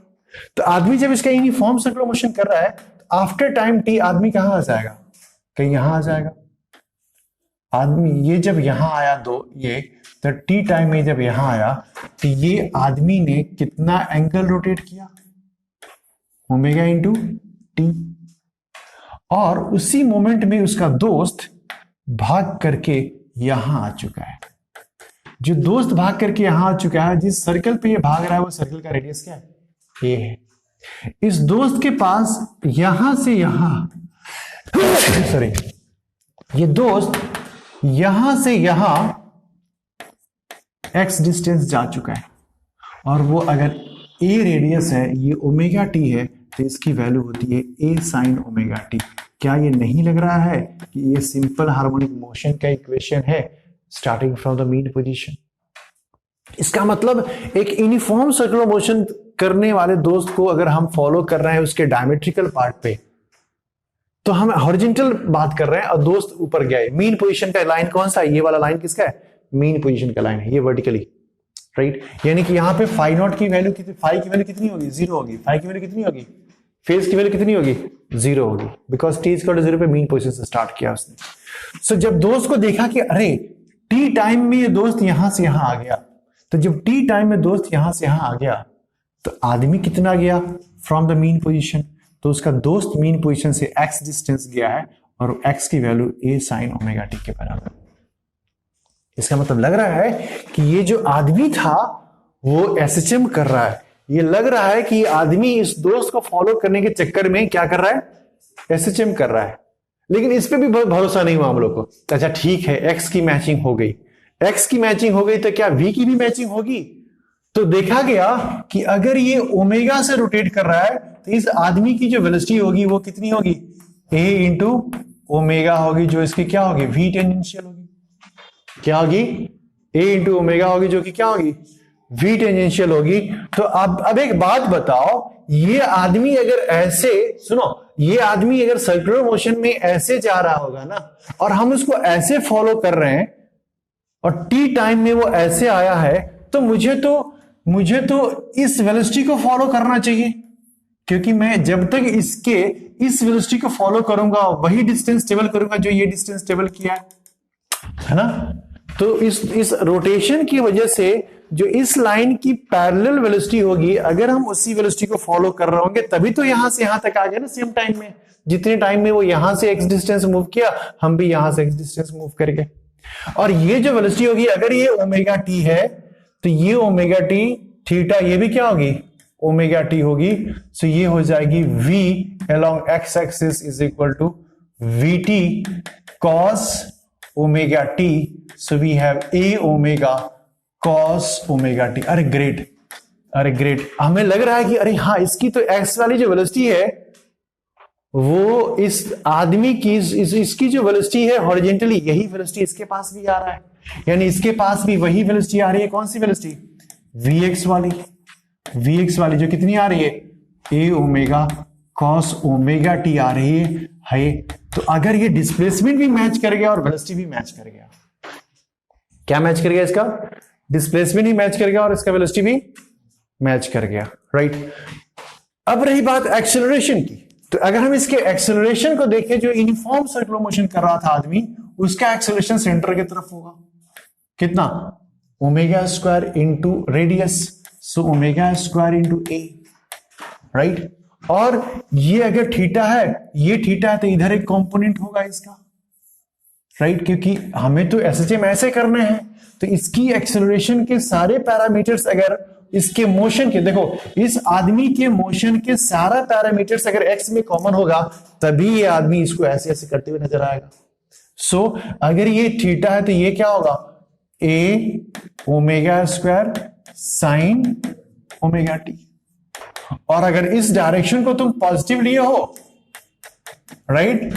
तो आदमी जब इसका यूनिफॉर्म सर्कुलर मोशन कर रहा है तो आफ्टर टाइम t आदमी कहां आ जाएगा, कहीं यहां आ जाएगा। आदमी ये जब यहां आया ये तो t टाइम में जब यहां आया तो ये आदमी ने कितना एंगल रोटेट किया, ओमेगा इंटू टी। और उसी मोमेंट में उसका दोस्त भाग करके यहां आ चुका है। जो दोस्त भाग करके यहां आ चुका है, जिस सर्कल पे ये भाग रहा है वो सर्कल का रेडियस क्या है, ये है। इस दोस्त के पास यहां से यहां सॉरी, ये दोस्त यहां से यहां x डिस्टेंस जा चुका है और वो अगर a रेडियस है, ये ओमेगा टी है, तो इसकी वैल्यू होती है a साइन ओमेगा टी। क्या ये नहीं लग रहा है कि ये सिंपल हार्मोनिक मोशन का इक्वेशन है starting from the mean position. इसका मतलब एक यूनिफॉर्म सर्कुलर मोशन करने वाले दोस्त को अगर हम फॉलो कर रहे हैं उसके डायमेट्रिकल पार्ट पे, तो हम हॉरिजॉन्टल बात कर रहे हैं और दोस्त ऊपर गया है। मीन पोजीशन का लाइन कौन सा है, ये वाला लाइन किसका है, मीन पोजीशन का लाइन है, ये वर्टिकली, राइट। यानी कि यहां पे फाई नॉट की वैल्यू कितनी, फाई की वैल्यू कितनी होगी, 0 होगी। फाई की वैल्यू कितनी होगी, फेज की वैल्यू कितनी होगी, 0 होगी, बिकॉज t इक्वल टू 0 पे मीन पोजीशन से स्टार्ट किया उसने। सो जब दोस्त को देखा कि अरे t टाइम में ये दोस्त यहां से यहां आ गया, तो जब t टाइम में दोस्त यहां से यहां आ गया तो आदमी कितना गया फ्रॉम द मीन पोजीशन, तो उसका दोस्त मीन पोजीशन से x डिस्टेंस गया है और x की value a sine omega T के बराबर। इसका मतलब लग रहा है कि ये जो आदमी था वो SHM कर रहा है। ये लग रहा है कि आदमी इस दोस्त को फॉलो करने के चक्कर में क्या कर रहा है, SHM कर रहा है। लेकिन इस पे भी भरोसा नहीं हुआ हम लोग को। अच्छा ठीक है, x की मैचिंग हो गई, x की मैचिंग हो गई, तो क्या v की भी मैचिंग होगी। तो देखा गया कि अगर ये ओमेगा से रोटेट कर रहा है तो इस आदमी की जो वेलोसिटी होगी वो कितनी होगी, a इंटू ओमेगा होगी, जो इसकी क्या होगी, v टेंजेंशियल होगी। क्या होगी, a इंटू ओमेगा होगी, जो कि क्या होगी, v टेंजेंशियल होगी। तो अब एक बात बताओ, ये आदमी अगर ऐसे, सुनो, ये आदमी अगर सर्कुलर मोशन में ऐसे जा रहा होगा ना, और हम उसको ऐसे फॉलो कर रहे हैं और t टाइम में वो ऐसे आया है, तो मुझे तो इस वेलोसिटी को फॉलो करना चाहिए, क्योंकि मैं जब तक इस वेलोसिटी को फॉलो करूंगा वही डिस्टेंस ट्रेवल करूंगा जो ये डिस्टेंस ट्रेवल किया है ना। तो इस रोटेशन की वजह से जो इस लाइन की पैरेलल वेलोसिटी होगी, अगर हम उसी वेलोसिटी को फॉलो कर रहे होंगे तभी तो यहां से यहां तक आ गया ना सेम टाइम में। जितने टाइम में वो यहां से x डिस्टेंस मूव किया, हम भी यहां से x डिस्टेंस मूव करेंगे। और ये जो वेलोसिटी होगी, अगर ये ओमेगा टी है तो ये ओमेगा टी थीटा, ये भी क्या होगी, ओमेगा टी होगी। सो ये हो जाएगी v along x axis is equal to vt cos omega t. So we have a omega cos omega t. अरे ग्रेट, हमें लग रहा है कि अरे हाँ, इसकी तो x वाली जो वेलोसिटी है वो इस आदमी की इसकी जो वेलोसिटी है हॉरिजॉन्टली, यही वेलोसिटी इसके पास भी आ रहा है। यानी इसके पास भी वही वेलोसिटी आ रही है। कौन सी वेलोसिटी, vx वाली जो कितनी आ रही है, a omega cos omega t आ रही है। तो अगर ये डिस्प्लेसमेंट भी मैच कर गया और वेलोसिटी भी मैच कर गया, क्या मैच कर गया, इसका डिस्प्लेसमेंट भी मैच कर गया और इसका वेलोसिटी भी मैच कर गया, राइट। अब रही बात एक्सेलरेशन की, तो अगर हम इसके एक्सेलरेशन को देखें, जो यूनिफॉर्म सर्कुलर मोशन कर रहा था आदमी, उसका एक्सेलरेशन सेंटर की तरफ होगा। कितना? Omega square into radius, so omega square into A, right. और ये अगर थीटा है, ये थीटा है, तो इधर एक कंपोनेंट होगा इसका, राइट, क्योंकि हमें तो एसएचएम ऐसे करने हैं, तो इसकी एक्सेलरेशन के सारे पैरामीटर्स अगर इसके मोशन के, देखो इस आदमी के मोशन के सारा पैरामीटर्स अगर एक्स में कॉमन होगा तभी ये आदमी इसको ऐसे ऐसे करते हुए नजर आएगा। सो अगर ये थीटा है तो ये क्या होगा? A omega square sine omega T. और अगर इस डायरेक्शन को तुम पॉजिटिव लिए हो, राइट,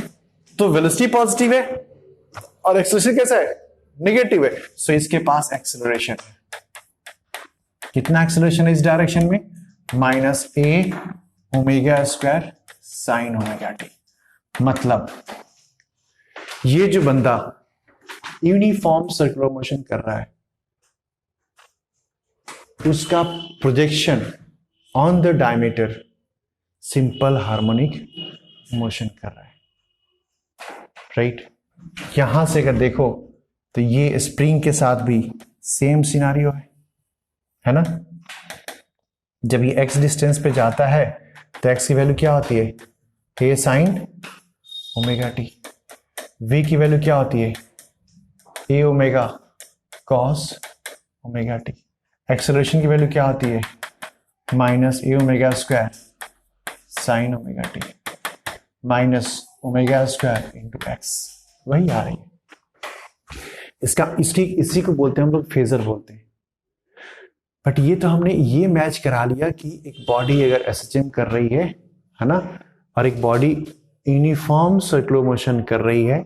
तो वेलोसिटी पॉजिटिव है और एक्सेलरेशन कैसा है? नेगेटिव है। सो इसके पास एक्सेलरेशन है। कितना एक्सेलरेशन है इस डायरेक्शन में? Minus A omega square sine omega T. मतलब ये जो बंदा यूनिफॉर्म सर्कुलर मोशन कर रहा है, उसका projection on the diameter simple harmonic motion कर रहा है, राइट। यहां से अगर देखो तो ये स्प्रिंग के साथ भी सेम सिनारियो है ना। जब ये x डिस्टेंस पे जाता है तो x की वैल्यू क्या होती है? a sine omega T. v की वैल्यू क्या होती है? a omega cos omega T. Acceleration की वैल्यू क्या होती है? Minus a omega square sine omega T minus omega square into x. वही आ रही है। इसी को बोलते हैं हम लोग फेजर बोलते हैं। बट ये तो हमने ये मैच करा लिया कि एक बॉडी अगर एसएचएम कर रही है ना, और एक बॉडी यूनिफॉर्म सर्कुलर मोशन कर रही है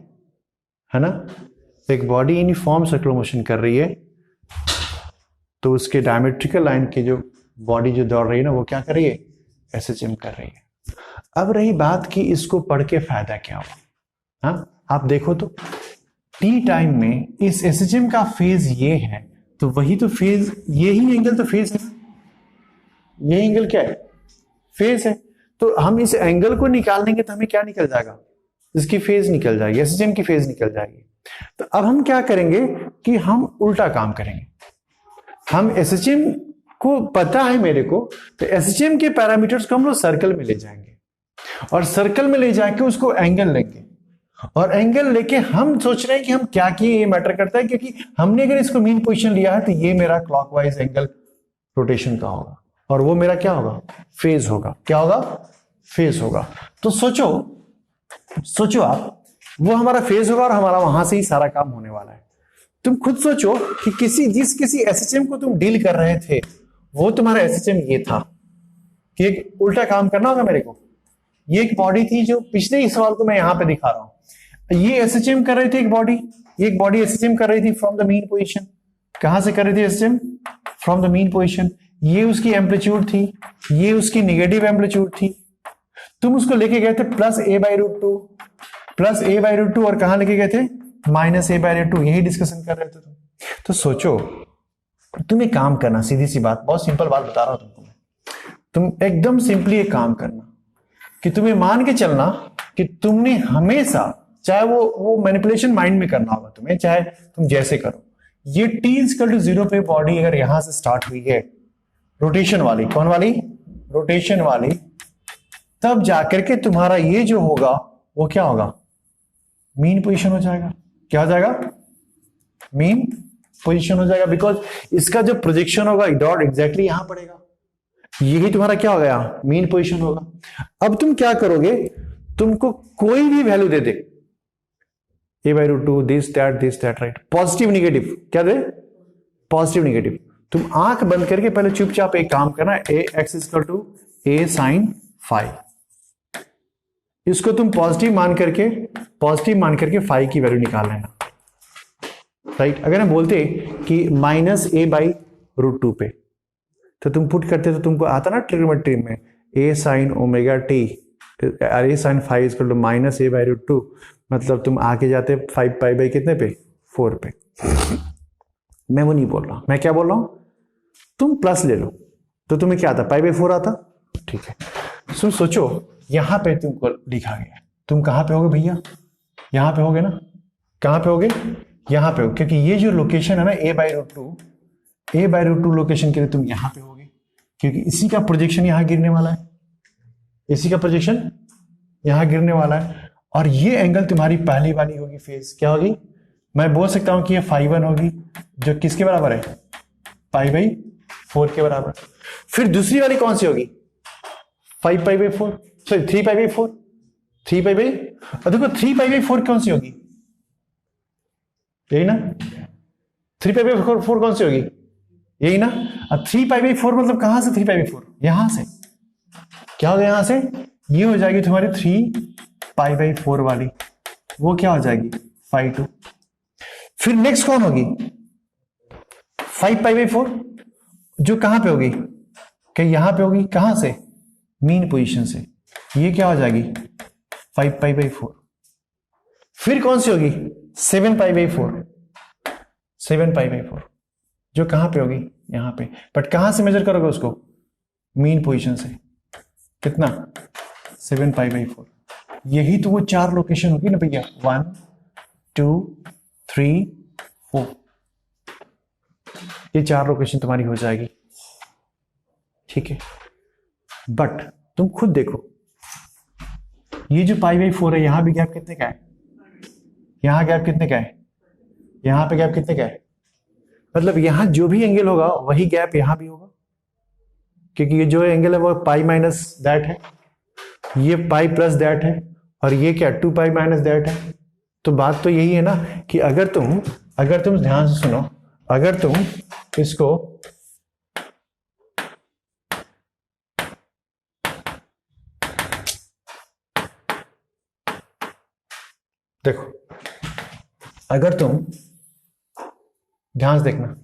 ना, एक बॉडी यूनिफॉर्म सर्कुलर मोशन कर रही है, तो उसके डायमेट्रिकल लाइन की जो बॉडी जो दौड़ रही है ना, वो क्या कर रही है? एसएचएम कर रही है। अब रही बात कि इसको पढ़ के फायदा क्या हुआ। हाँ, आप देखो तो टी टाइम में इस एसएचएम का फेज ये है, तो वही तो फेज, यही एंगल तो फेज है। ये एंगल क्या है? फेज है। तो हम इस एंगल को निकाल देंगे तो हमें क्या निकल जाएगा? इसकी फेज निकल जाएगी, एसएचएम की फेज निकल जाएगी। तो अब हम क्या करेंगे कि हम उल्टा काम करेंगे। हम एसएचएम को पता है मेरे को, तो एसएचएम के पैरामीटर्स को हम लोग सर्कल में ले जाएंगे और सर्कल में ले जाके उसको एंगल लेंगे, और एंगल लेके हम सोच रहे हैं कि हम क्या किए, ये मैटर करता है, क्योंकि हमने अगर इसको मीन पोजीशन लिया है तो ये मेरा क्लॉकवाइज एंगल रोटेशन का होगा और वो मेरा क्या होगा? फेज होगा। क्या होगा? फेज होगा। तो सोचो आप, वो हमारा फेज होगा और हमारा वहां से ही सारा काम होने वाला है। तुम खुद सोचो कि किसी एसएचएम को तुम डील कर रहे थे, वो तुम्हारा एसएचएम ये था कि एक उल्टा काम करना होगा मेरे को। ये एक बॉडी थी जो पिछले ही सवाल को मैं यहां पे दिखा रहा हूं। ये एसएचएम कर रही थी एक बॉडी एसएचएम कर रही थी फ्रॉम द मीन पोजीशन। कहां से कर रही थी SHM? From the mean position. ये उसकी एम्पलीट्यूड थी, ये उसकी नेगेटिव एम्पलीट्यूड थी। तुम उसको लेके गए थे plus a by root two, और कहां लेके गए थे? Minus a by root two. यही डिस्कशन कर रहे थे तुम। तो सोचो, तुम एक काम करना, सीधी सी बात, बहुत सिंपल बात बता रहा हूं तुमको। तुम एकदम सिंपली एक काम करना कि तुम्हें मान के चलना कि तुमने हमेशा, चाहे वो मैनिपुलेशन माइंड में करना होगा तुम्हें, चाहे तुम जैसे करो, ये t=0 पे बॉडी अगर यहां से स्टार्ट हुई है रोटेशन वाली, कौन वाली? रोटेशन वाली, तब जाकर के तुम्हारा ये जो होगा वो क्या होगा? मीन पोजीशन हो जाएगा। क्या हो जाएगा? मीन पोजीशन हो जाएगा, बिकॉज इसका जो प्रोजेक्शन होगा डॉट एग्जैक्टली यहां पड़ेगा। यही तुम्हारा क्या हो गया? मीन पोजीशन होगा। अब तुम क्या करोगे? तुमको कोई भी value they they, a by root 2, this that, right, positive negative, क्या दे? Positive negative. तुम आंख बंद करके पहले चुपचाप एक काम करना, x = a sin phi। इसको तुम पॉजिटिव मान करके फाई की वैल्यू निकाल लेना, राइट। अगर हम बोलते कि माइनस a बाई रूट 2 पे, तो तुम पुट करते तो तुमको आता ना ट्रिग्नोमेट्री में a sin omega t, a sin phi = minus a by root 2, मतलब तुम आके जाते 5 पाई बाई कितने पे? 4 पे। मैं वो नहीं बोल रहा, मैं क्या बोल रहा हूं, तुम प्लस ले लो तो तुम्हें क्या आता? पाई बाई 4 आता। ठीक है, सोचो यहां पे तुमको लिखा गया, तुम कहां पे होगे भैया? यहां पे होगे ना, कहां पे होगे, यहां पे हो, क्योंकि ये जो लोकेशन है ना a/√2 लोकेशन के लिए तुम यहां पे होगे, क्योंकि इसी का प्रोजेक्शन यहां गिरने वाला है, इसी का प्रोजेक्शन यहां गिरने वाला है। और ये एंगल तुम्हारी पहली वाली होगी फेज, क्या होगी, मैं बोल सकता हूं कि ये φ1 होगी, जो किसके बराबर है, π/4 के बराबर। फिर दूसरी वाली कौन सी होगी, 5π/4, सॉरी 3π/4, 3π/, और देखो 3π/4 कौन सी होगी, यही ना, 3π/4 कौन सी होगी, यही ना। अब 3π/4 मतलब कहां से 3π/4, यहां से, क्या होगा यहां से, ये हो जाएगी तुम्हारी 3π/4 वाली, वो क्या हो जाएगी φ2। फिर नेक्स्ट कौन होगी 5π/4, जो कहां पे होगी, कि यहां पे होगी, कहां से, मीन पोजीशन से, ये क्या हो जाएगी 5π/4। फिर कौन सी होगी 7π/4, 7π/4, जो कहां पे होगी, यहां पे, बट कहां से मेजर करोगे उसको, मीन पोजीशन से, कितना 7π/4। यही तो वो 4 लोकेशन होगी ना भैया, 1 2 3 4, ये 4 लोकेशन तुम्हारी हो जाएगी, ठीक है। बट तुम खुद देखो, ये जो π/4 है, यहां भी गैप कितने का है, यहां गैप कितने का है, यहां पे गैप कितने का है, मतलब यहां जो भी एंगल होगा वही गैप यहां भी होगा, क्योंकि ये जो एंगल है वो पाई माइनस दैट है, ये पाई प्लस दैट है, और ये क्या 2π माइनस दैट है। तो बात तो यही है ना कि अगर तुम ध्यान से सुनो, अगर तुम इसको देखो, अगर तुम ध्यान से देखना,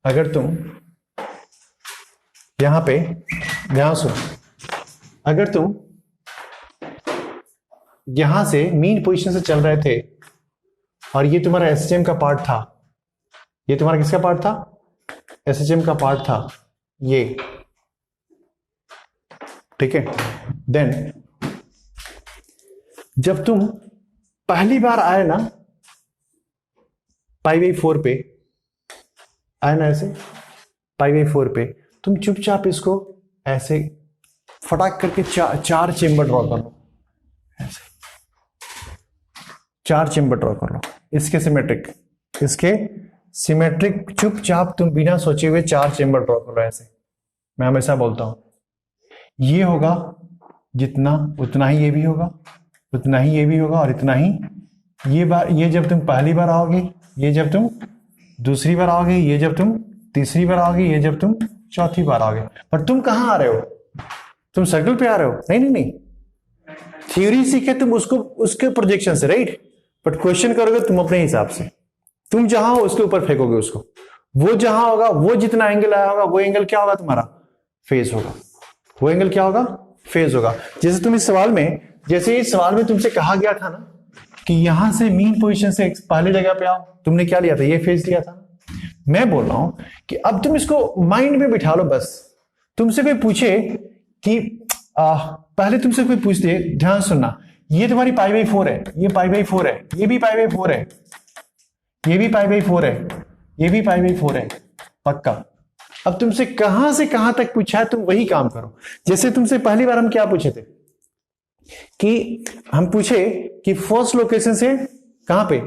अगर तुम यहां पे ध्यान सुनो, अगर तुम यहां से मीन पोजीशन से चल रहे थे और ये तुम्हारा एसएचएम का पार्ट था, ये तुम्हारा किसका पार्ट था, एसएचएम का पार्ट था ये, ठीक है। देन जब तुम पहली बार आए ना π/4 पे आए ना, ऐसे π/4 पे तुम चुपचाप इसको ऐसे फटाक करके 4 चेंबर ड्रॉ कर लो, ऐसे 4 चेंबर ड्रॉ कर लो, इसके सिमेट्रिक चुपचाप तुम बिना सोचे हुए 4 चेंबर ड्रॉ कर लो ऐसे। मैं हमेशा बोलता हूं ये होगा जितना, उतना ही ये भी होगा, उतना ही ये भी होगा, और इतना ही ये जब तुम पहली बार आओगे, ये जब तुम दूसरी बार आओगे, ये जब तुम तीसरी बार आओगे, ये जब तुम चौथी बार आओगे। पर तुम कहां आ रहे हो, तुम सर्कल पे आ रहे हो, नहीं, थ्योरी सीखे तुम उसके प्रोजेक्शन से, राइट, बट क्वेश्चन करोगे तुम अपने हिसाब से, तुम जहां हो उसके ऊपर फेंकोगे उसको, वो जहां होगा, वो जितना एंगल आया होगा, वो एंगल क्या होगा तुम्हारा, फेज होगा, वो एंगल क्या होगा, फेज होगा। जैसे तुम इस सवाल में तुमसे कहा गया था ना कि यहां से मीन पोजीशन से पहले जगह पे आओ, तुमने क्या लिया था, ये फेज लिया था। मैं बोल रहा हूं कि अब तुम इसको माइंड में बिठा लो, बस तुमसे कोई पूछे कि पहले तुमसे कोई पूछ दे, ध्यान सुनना, ये तुम्हारी π/4 है, ये π/4 है, ये भी π/4 है, ये भी π/4 है, ये भी π/4 है, पक्का। अब तुमसे कहां से कहां तक पूछा है, तुम वही काम करो। जैसे तुमसे पहली बार हम क्या पूछे थे कि हम पूछे कि फर्स्ट लोकेशन से कहां पे,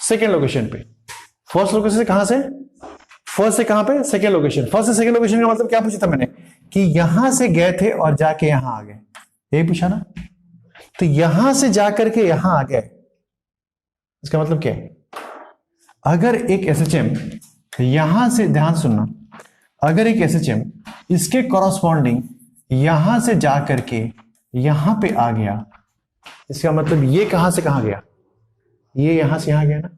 सेकेंड लोकेशन पे, फर्स्ट लोकेशन से कहां से, फर्स्ट से कहां पे, सेकेंड लोकेशन, फर्स्ट से सेकेंड लोकेशन का मतलब क्या पूछा था मैंने कि यहां से गए थे और जाके यहां आ गए, यही पूछा ना। तो यहां से जाकर के यहां आ गए, इसका मतलब क्या है, अगर एक एसएचएम यहां से, ध्यान सुनना, अगर एक एसएचएम इसके कॉरस्पॉन्डिंग यहां से जाकर के यहां पे आ गया, इसका मतलब ये कहां से कहां गया, ये यहां से यहां गया ना।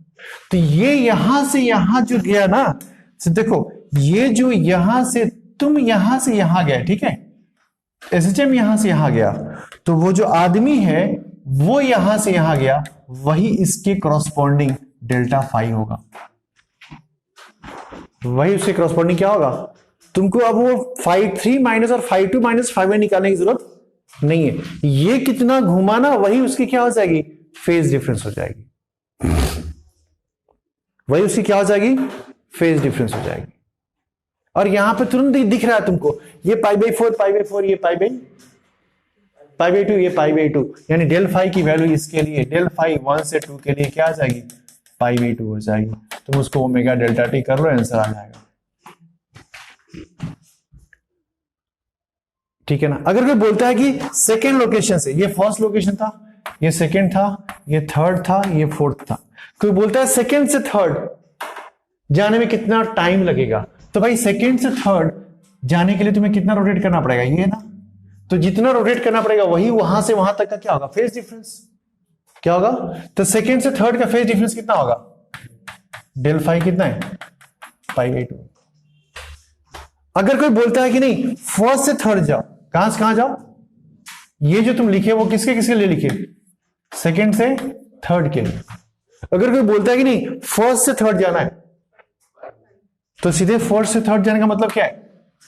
तो ये यहां से यहां जो गया ना, तो देखो ये जो यहां से तुम यहां से यहां गए, ठीक है, एसएचएम यहां से यहां गया, तो वो जो आदमी है वो यहां से यहां गया, वही इसके कॉरस्पॉन्डिंग डेल्टा फाई होगा, वही उसके कॉरस्पॉन्डिंग क्या होगा। तुमको अब वो φ3 माइनस और φ2 माइनस φ1 निकालने की जरूरत नहीं है। ये कितना घुमा ना, वही उसकी क्या हो जाएगी, फेज डिफरेंस हो जाएगी, वही उसकी क्या हो जाएगी, फेज डिफरेंस हो जाएगी। और यहां पे तुरंत ही दिख रहा है तुमको, ये π/4 π/4, ये π/2, ये π/2, यानी डेल फाई की वैल्यू इसके लिए, डेल फाई 1 से 2 के लिए क्या आ जाएगी, π/2 हो जाएगी। तुम उसको ओमेगा डेल्टा टी कर लो, आंसर आ जाएगा। ठीक है ना। अगर कोई बोलता है कि सेकेंड लोकेशन से, ये फर्स्ट लोकेशन था, ये सेकेंड था, ये थर्ड था, ये फोर्थ था, कोई बोलता है सेकेंड से थर्ड जाने में कितना टाइम लगेगा, तो भाई सेकेंड से थर्ड जाने के लिए तुम्हें कितना रोटेट करना पड़ेगा, ये ना, तो जितना रोटेट करना पड़ेगा वही वहां से वहां तक का क्या होगा, फेज डिफरेंस क्या होगा। तो सेकेंड से थर्ड का फेज डिफरेंस कितना होगा, डेल फाई कितना है, π/2। अगर कोई बोलता है कि नहीं फर्स्ट से थर्ड जाओ, कहां से कहां जाओ, ये जो तुम लिखे वो किसके किसके लिए लिखे, सेकेंड से थर्ड के लिए। अगर कोई बोलता है कि नहीं फर्स्ट से थर्ड जाना है, तो सीधे फर्स्ट से थर्ड जाने का मतलब क्या है,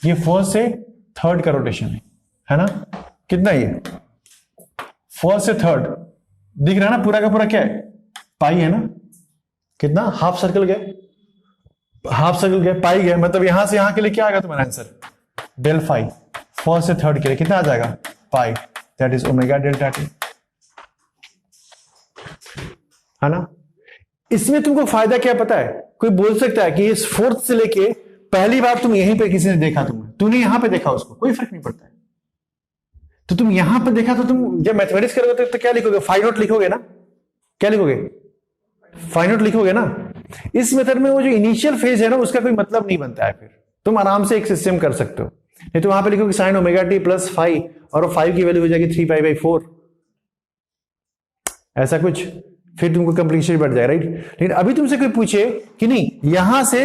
ये फर्स्ट से थर्ड का रोटेशन है ना। कितना ये फर्स्ट से थर्ड दिख रहा है ना, पूरा का पूरा क्या है, पाई है ना। कितना, हाफ सर्कल गए, हाफ सर्कल गए, पाई गए, मतलब यहां से यहां के लिए क्या आएगा तुम्हारा आंसर, डेल फाई। फर्स्ट से थर्ड के लिए कितना आ जाएगा, pi, that is omega delta T, है ना। इसमें तुमको फायदा क्या पता है, कोई बोल सकता है कि इस फोर्थ से लेके पहली बार तुम यहीं पे किसी ने देखा, तूने यहां पे देखा, उसको कोई फर्क नहीं पड़ता है। तो तुम यहां पे देखा, तो तुम जब मैथमेटिक्स करोगे तो क्या लिखोगे, फाई नॉट लिखोगे ना, क्या लिखोगे, फाई नॉट लिखोगे ना। इस मेथड में वो जो इनिशियल फेज है ना, उसका कोई मतलब नहीं बनता है, फिर तुम आराम से एक सिस्टम कर सकते हो। नहीं तो वहां पे लिखोगे sign omega T plus five, और वो 5 की वैल्यू हो जाएगी 3π/4, ऐसा कुछ, फिर तुमको कंप्लीशन बढ़ जाएगा, राइट। लेकिन अभी तुमसे कोई पूछे कि नहीं यहां से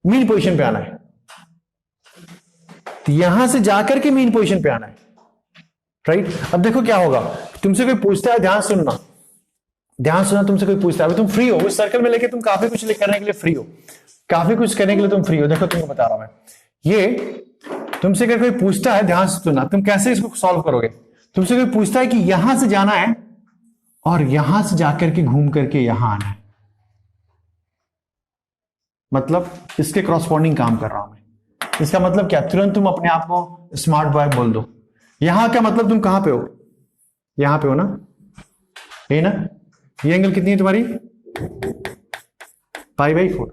मीन पोजीशन पे आना है, तो यहां से जाकर के मीन पोजीशन पे आना है, राइट। अब देखो क्या होगा, तुमसे कोई पूछता है, ध्यान सुनना, ध्यान सुनना, तुमसे कोई पूछता है, अभी तुम फ्री हो, उस सर्कल में लेके तुम काफी कुछ करने के लिए फ्री हो, काफी कुछ करने के लिए तुम फ्री हो। देखो तुमको बता रहा हूं मैं, ये तुमसे अगर कोई पूछता है, ध्यान से सुनना, तुम कैसे इसको सॉल्व करोगे। तुमसे कोई पूछता है कि यहां से जाना है और यहां से जाकर के घूम करके यहां आना है, मतलब इसके क्रॉसपॉन्डिंग काम कर रहा हूं मैं। इसका मतलब क्या, तुरंत तुम अपने आप को स्मार्ट बॉय बोल दो। यहां का मतलब तुम कहां पे हो, यहां पे हो ना, ये ना, ये एंगल कितनी है तुम्हारी, π/4।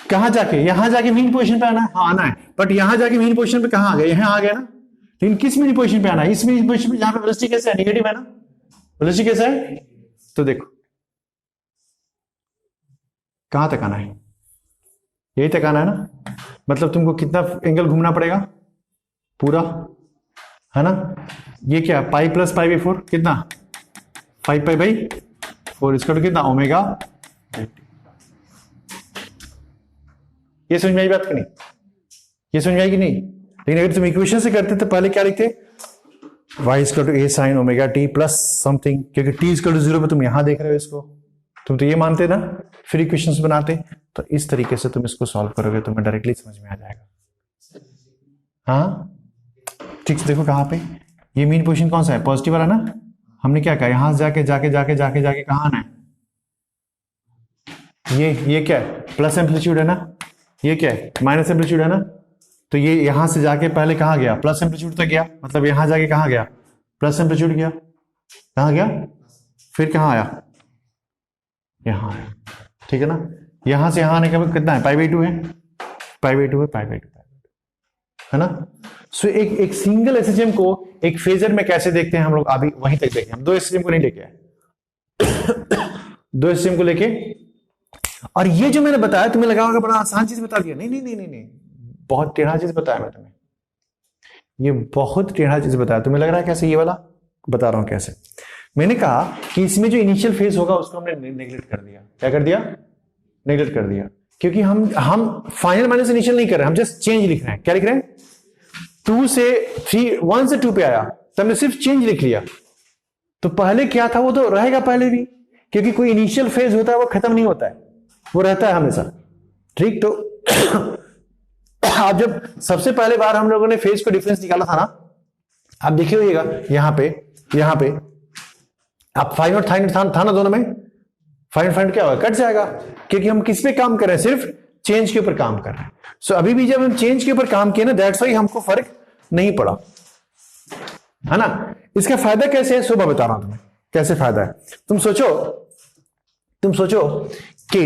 कहां जाके, यहां जाके मीन पोजीशन पे आना है, हाँ आना है, बट यहां जाके मीन पोजीशन पे कहां आ गए, यहां आ गया ना। लेकिन किस मीन पोजीशन पे आना है, इस मीन पोजीशन पे जहां पे वेलोसिटी कैसे है, नेगेटिव है ना, वेलोसिटी कैसे है, तो देखो कहां तक आना है, यही तक आना है ना, मतलब तुमको कितना एंगल घूमना पड़ेगा, पूरा, है ना। ये क्या, पाई प्लस π/4 कितना, 5π/4, इसका कितना, ओमेगा। ये समझ में आई बात कि नहीं, ये समझ में आई कि नहीं। लेकिन अगर तुम इक्वेशन से करते तो पहले क्या लिखते, y = a sin omega t plus something, क्योंकि t = 0 पे तुम यहां देख रहे हो इसको, तुम तो ये मानते ना, फिर इक्वेशंस बनाते। तो इस तरीके से तुम इसको सॉल्व करोगे, तुम्हें डायरेक्टली समझ में आ जाएगा। हाँ ठीक से देखो कहां पे, ये मीन पोजीशन कौन सा है, पॉजिटिव वाला ना। हमने क्या कहा, यहां से जाके जाके जाके जाके जाके कहां आना है, ये क्या है, प्लस एम्पलीट्यूड है ना, ये क्या है, माइनस एम्पलीट्यूड है ना। तो ये यहां से जाके पहले कहां गया, प्लस एम्पलीट्यूड तक गया, मतलब यहां जाके कहां गया, प्लस एम्पलीट्यूड गया, कहां गया, फिर कहां आया, यहां आया, ठीक है ना। यहां से यहां आने का कितना है, π/2 है, π/2 है, π/2 है ना। सो एक सिंगल एसएचएम को एक फेजर में कैसे देखते हैं हम लोग, अभी वहीं तक देखें, हम दो एसएचएम को नहीं लेके आए, दो एसएचएम को लेके। और ये जो मैंने बताया तुम्हें लगा होगा बड़ा आसान चीज बता दिया, नहीं नहीं नहीं नहीं नहीं, बहुत टेढ़ा चीज बताया मैं तुम्हें, ये बहुत टेढ़ा चीज बताया। तुम्हें लग रहा है कैसे, ये वाला बता रहा हूं कैसे। मैंने कहा कि इसमें जो इनिशियल फेज होगा उसको हमने नेग्लेक्ट कर दिया, क्या कर दिया, नेग्लेक्ट कर दिया, क्योंकि हम फाइनल माइनस इनिशियल नहीं कर रहे हैं, हम जस्ट चेंज लिख रहे हैं। क्या लिख रहे हैं, 2 से 3, 1 से 2 पे आया, तो हमने सिर्फ चेंज लिख लिया। तो पहले क्या था वो तो रहेगा पहले भी, क्योंकि कोई इनिशियल फेज होता है वो खत्म नहीं होता है, वो रहता है हमेशा, ठीक। तो आप जब सबसे पहले बार हम लोगों ने फेज को डिफरेंस निकाला था ना, आप देखिए होइएगा यहां पे आप फाइंड आउट था ना दोनों में, फाइंड क्या होगा, कट जाएगा, क्योंकि हम किस पे काम कर रहे हैं, सिर्फ चेंज के ऊपर काम कर रहे हैं। सो अभी भी जब हम चेंज के ऊपर काम किए ना, दैट्स वाई हमको फर्क नहीं पड़ा, है ना। इसका फायदा कैसे है, सुबह बता रहा हूं तुम्हें कैसे फायदा है। तुम सोचो कि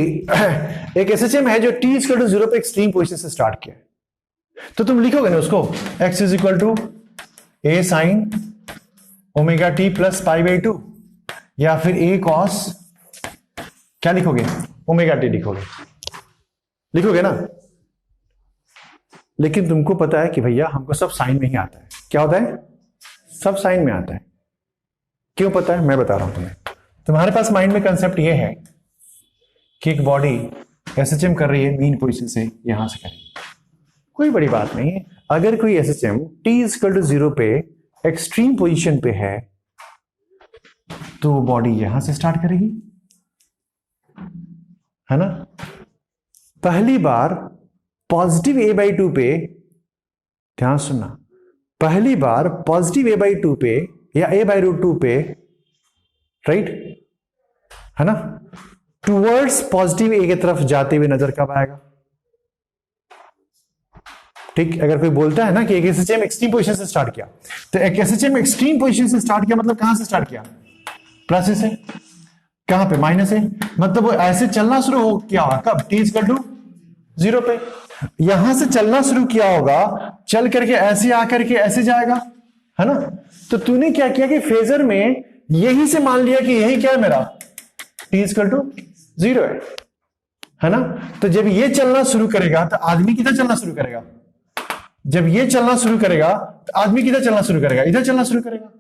एक एसएचएम है जो t इक्वल टू 0 पे एक्सट्रीम पोजीशन से स्टार्ट किया, तो तुम लिखोगे ना उसको x is equal to a sine omega T plus pi by 2, या फिर a कॉस क्या लिखोगे, ओमेगा टी लिखोगे ना। लेकिन तुमको पता है कि भैया हमको सब साइन में ही आता है। क्या होता है, सब साइन में आता है। क्यों पता है, मैं बता रहा हूं तुम्हें। तुम्हारे पास माइंड में कंसेप्ट ये है कि एक बॉडी एसएचएम कर रही है मीन पोजीशन से, यहां से करेगी, कोई बड़ी बात नहीं। अगर कोई एसएचएम t इक्वल टू 0 पे एक्सट्रीम पोजीशन पे है, तो वो बॉडी यहां से स्टार्ट करेगी, है ना। पहली बार पॉजिटिव a/2 पे, ध्यान सुनना, पहली बार पॉजिटिव a/2 पे या a/2 पे, राइट, है ना, टूवर्ड्स पॉजिटिव a की तरफ जाते हुए नजर कब आएगा। ठीक, अगर कोई बोलता है ना कि एक एसएचएम एक्सट्रीम पोजीशन से स्टार्ट किया, तो एक एसएचएम एक्सट्रीम पोजीशन से स्टार्ट किया मतलब कहां से स्टार्ट किया, प्लस से, कहां पे, माइनस से, मतलब वो ऐसे चलना शुरू हो किया होगा कब, t इक्वल टू 0 पे, यहां से चलना शुरू किया होगा, चल करके ऐसे आकर के ऐसे जाएगा, है ना। तो तूने क्या किया कि फेजर में यही से मान लिया कि यही क्या है मेरा, t इक्वल टू 0 है ना। तो जब ये चलना शुरू करेगा तो आदमी किधर चलना शुरू करेगा, जब ये चलना शुरू करेगा तो आदमी किधर चलना शुरू करेगा, इधर चलना शुरू करेगा,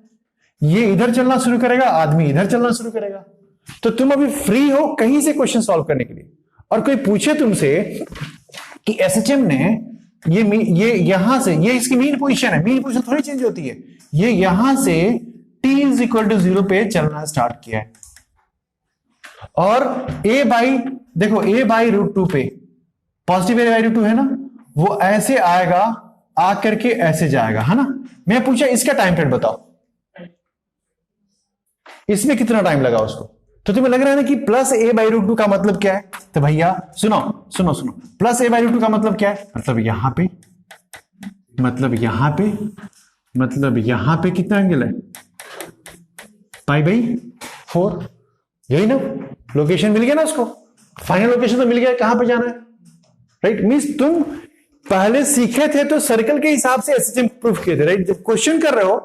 ये इधर चलना शुरू करेगा, आदमी इधर चलना शुरू करेगा। तो तुम अभी फ्री हो कहीं से क्वेश्चन सॉल्व करने के लिए, और कोई पूछे तुमसे कि एसएचएम ने ये यहां से, ये इसकी मीन पोजीशन है, मीन पोजीशन थोड़ी चेंज होती है, ये यहां से t इज इक्वल टू 0 पे चलना स्टार्ट किया है, और देखो a/√2 पे पॉजिटिव a/√2 है ना, वो ऐसे आएगा, आकर के ऐसे जाएगा, है ना। मैं पूछा इसका टाइम पीरियड बताओ, इसमें कितना टाइम लगा उसको, तो तुम्हें लग रहा है ना कि प्लस a/√2 का मतलब क्या है, तो भैया सुनो, प्लस a/√2 का मतलब क्या है, मतलब यहां पे कितना एंगल है, π/4, यही ना, लोकेशन मिल गया ना उसको, फाइनल लोकेशन तो मिल गया, कहां पे जाना है, राइट। मींस तुम पहले सीखे थे तो सर्कल के हिसाब से एसएचएम प्रूफ किए थे, राइट। जब क्वेश्चन कर रहे हो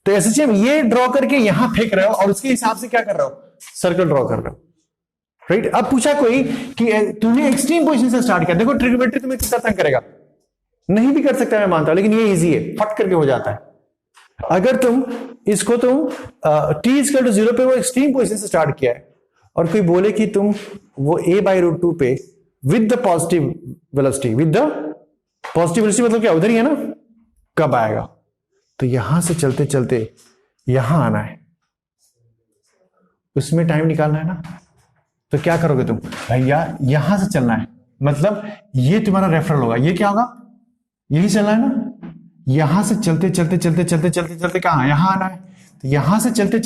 तो एसएचएम ये ड्रॉ करके यहां फेंक रहे हो और उसके हिसाब से क्या कर रहे हो, सर्कल ड्रॉ कर रहे हो, राइट। अब पूछा कोई कि तूने एक्सट्रीम पोजीशन से स्टार्ट किया, देखो ट्रिग्नोमेट्री तुम्हें कितना तंग करेगा, नहीं भी कर सकता मैं मानता हूं, लेकिन ये इजी है, फट करके हो जाता है। अगर तुम इसको t इक्वल टू 0 पे वो एक्सट्रीम पोजीशन से स्टार्ट किया है, और कोई बोले कि तुम वो a/√2 पे विद द पॉजिटिव वेलोसिटी, मतलब क्या, उधर ही है ना, कब आएगा, तो यहां से चलते चलते यहां आना है, उसमें टाइम निकालना है ना। तो क्या करोगे तुम, भैया यहां से चलना है, मतलब ये तुम्हारा रेफरल होगा, ये क्या होगा, यही चलना है ना, यहां से चलते कहां, यहां आना है। तो यहां से चलते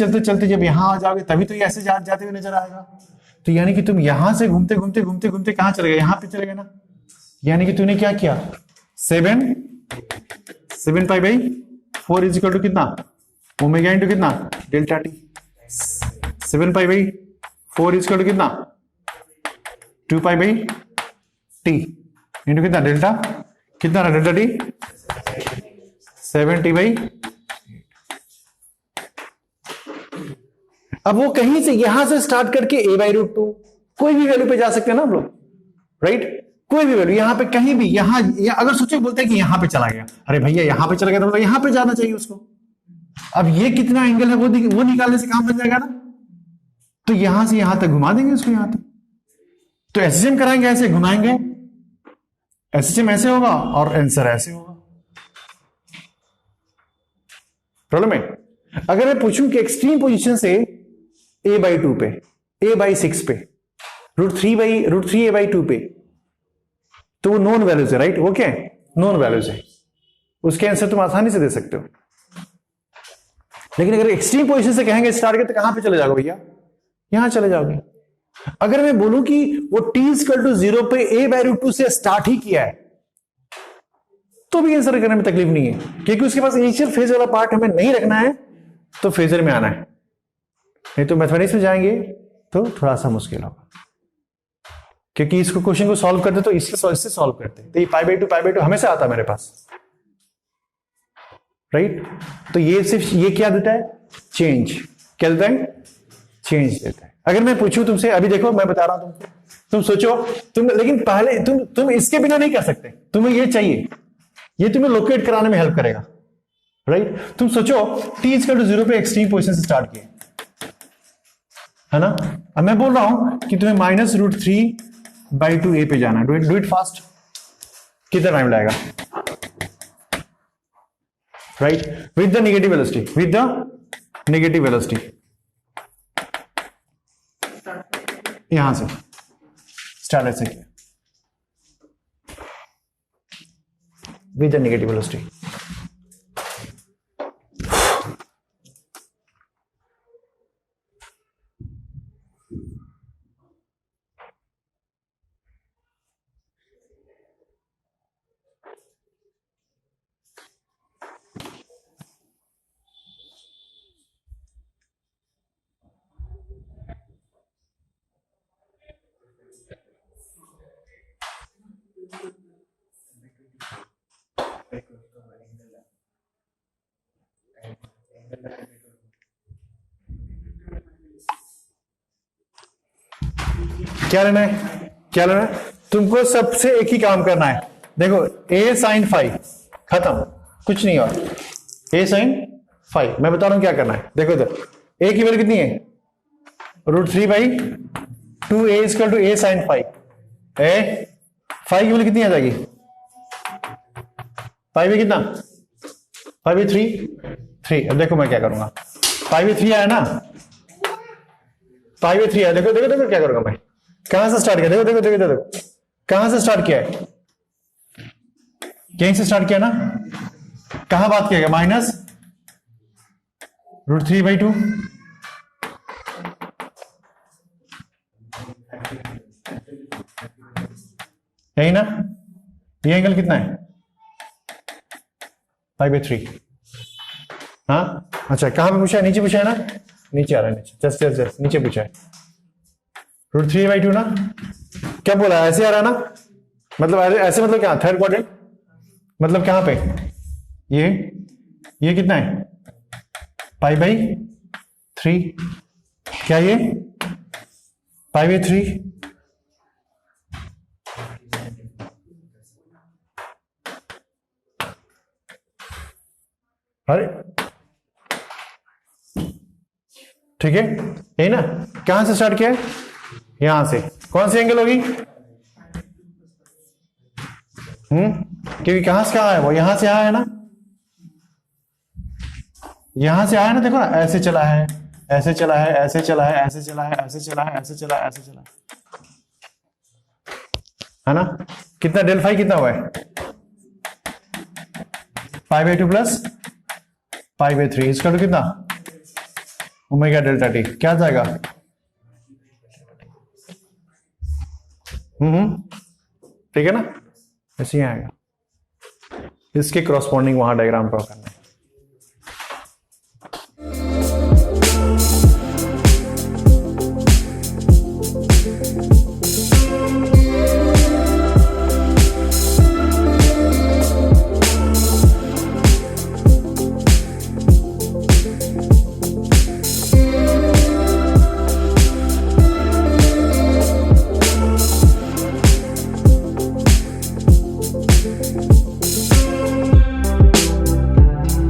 जब यहां आ जाओगे तभी तो ये ऐसे जाते हुए नजर आएगा। तो यानी कि तुम यहां से घूमते कहां चले गए, यहां पे चले गए ना। यानी कि तूने क्या किया, 7 π/4 इज इक्वल टू कितना, ओमेगा इंटू कितना, delta T. 7 π/4 is equal to कितना, 2 π/t इंटू कितना, डेल्टा, कितना रहा डेल्टा टी, 7t/8। अब वो कहीं से यहां से स्टार्ट करके a/√2 कोई भी वैल्यू पे जा सकते हैं ना हम लोग, राइट। कोई भी वैल्यू यहां पे कहीं भी, यहां अगर सोचे बोलते हैं कि यहां पे चला गया, अरे भैया यहां पे चला गया तो मतलब यहां पे जाना चाहिए उसको। अब ये कितना एंगल है वो निकालने से काम बन जाएगा ना, तो यहां से यहां तक घुमा देंगे उसको, यहां तक। तो एसएचएम कराएंगे, ऐसे घुमाएंगे, एसएचएम ऐसे होगा और आंसर ऐसे होगा। प्रॉब्लम है। अगर मैं पूछूं कि एक्सट्रीम पोजीशन से a/2 पे, a/6 पे, √3 a/2 पे, तो वो नॉन वैल्यूज है, राइट। वो क्या है, नॉन वैल्यूज है, उसके आंसर तुम आसानी से दे सकते हो। लेकिन अगर एक्सट्रीम पोजीशन से कहेंगे स्टार्ट के, तो कहां पे चले जाओगे भैया? यहां चले जाओगे। अगर मैं बोलूं कि वो t=0 पे a/√2 से स्टार्ट ही किया है, तो भी आंसर करने में तकलीफ नहीं है, क्योंकि उसके पास इनिशियल फेज वाला पार्ट हमें नहीं रखना है, तो फेजर में आना है। नहीं तो मैथमेटिक्स में जाएंगे तो थोड़ा सा मुश्किल होगा, क्योंकि इसको क्वेश्चन को सॉल्व करते तो इससे सॉल्व करते, तो ये π/2 हमेशा आता है मेरे पास, राइट? तो ये सिर्फ ये क्या देता है? चेंज। क्या देता है? चेंज देता है। अगर मैं पूछूं तुमसे, अभी देखो मैं बता रहा हूं तुमको, तुम सोचो, लेकिन पहले तुम इसके बिना नहीं कर सकते, तुम्हें ये चाहिए, ये तुम्हें लोकेट कराने में हेल्प करेगा, राइट? तुम सोचो t=0 पे एक्सट्रीम पोजीशन से स्टार्ट किए, है ना? अब मैं बोल रहा हूं कि तुम्हें -√3/2a पे जाना है। Do it fast. कितना टाइम लगेगा? Right? With the negative velocity, यहां से स्टार्ट ऐसे किया, विद द नेगेटिव वेलोसिटी। क्या लेना है? तुमको सबसे एक ही काम करना है। देखो a sin φ खत्म, कुछ नहीं और। a sin φ मैं बता रहा हूं क्या करना है। देखो इधर a की वैल्यू कितनी है? √3/2a = a sin φ। φ की वैल्यू कितनी आ जाएगी? φ भी कितना? φ भी 3। अब देखो मैं क्या करूंगा, φ भी 3 आया ना, φ भी 3 आया। देखो क्या करूंगा मैं, कहां से स्टार्ट किया? देखो कहां से स्टार्ट किया है? कहीं से स्टार्ट किया ना, कहां बात किया? -√3/2। यही ना? ये एंगल कितना है? π/3। हाँ अच्छा, कहां पे पूछा है? नीचे पूछा है ना? नीचे आ रहा है, नीचे जस्ट नीचे पूछा है। √3/2 ना, क्या बोला? ऐसे आ रहा है ना, मतलब ऐसे, मतलब क्या? थर्ड क्वाड्रेंट, मतलब कहां पे? ये कितना है? π/3। क्या ये π/3? अरे ठीक है, यही ना? कहां से स्टार्ट किया है? यहां से। कौन सी एंगल होगी? क्योंकि कहां से कहां है वो? यहां से आया है ना, यहां से आया ना। देखो ना, ऐसे चला है, ऐसे चला है, ऐसे चला है, ऐसे चला है, ऐसे चला है, ऐसे चला है, ऐसे चला है ना? कितना डेल फाई कितना हुआ है? π/2 + π/3 इसका तो कितना? Omega delta T. क्या जाएगा? ठीक है ना? ऐसे ही आएगा। इसके क्रॉसपॉन्डिंग वहां डायग्राम ड्रॉ करना है।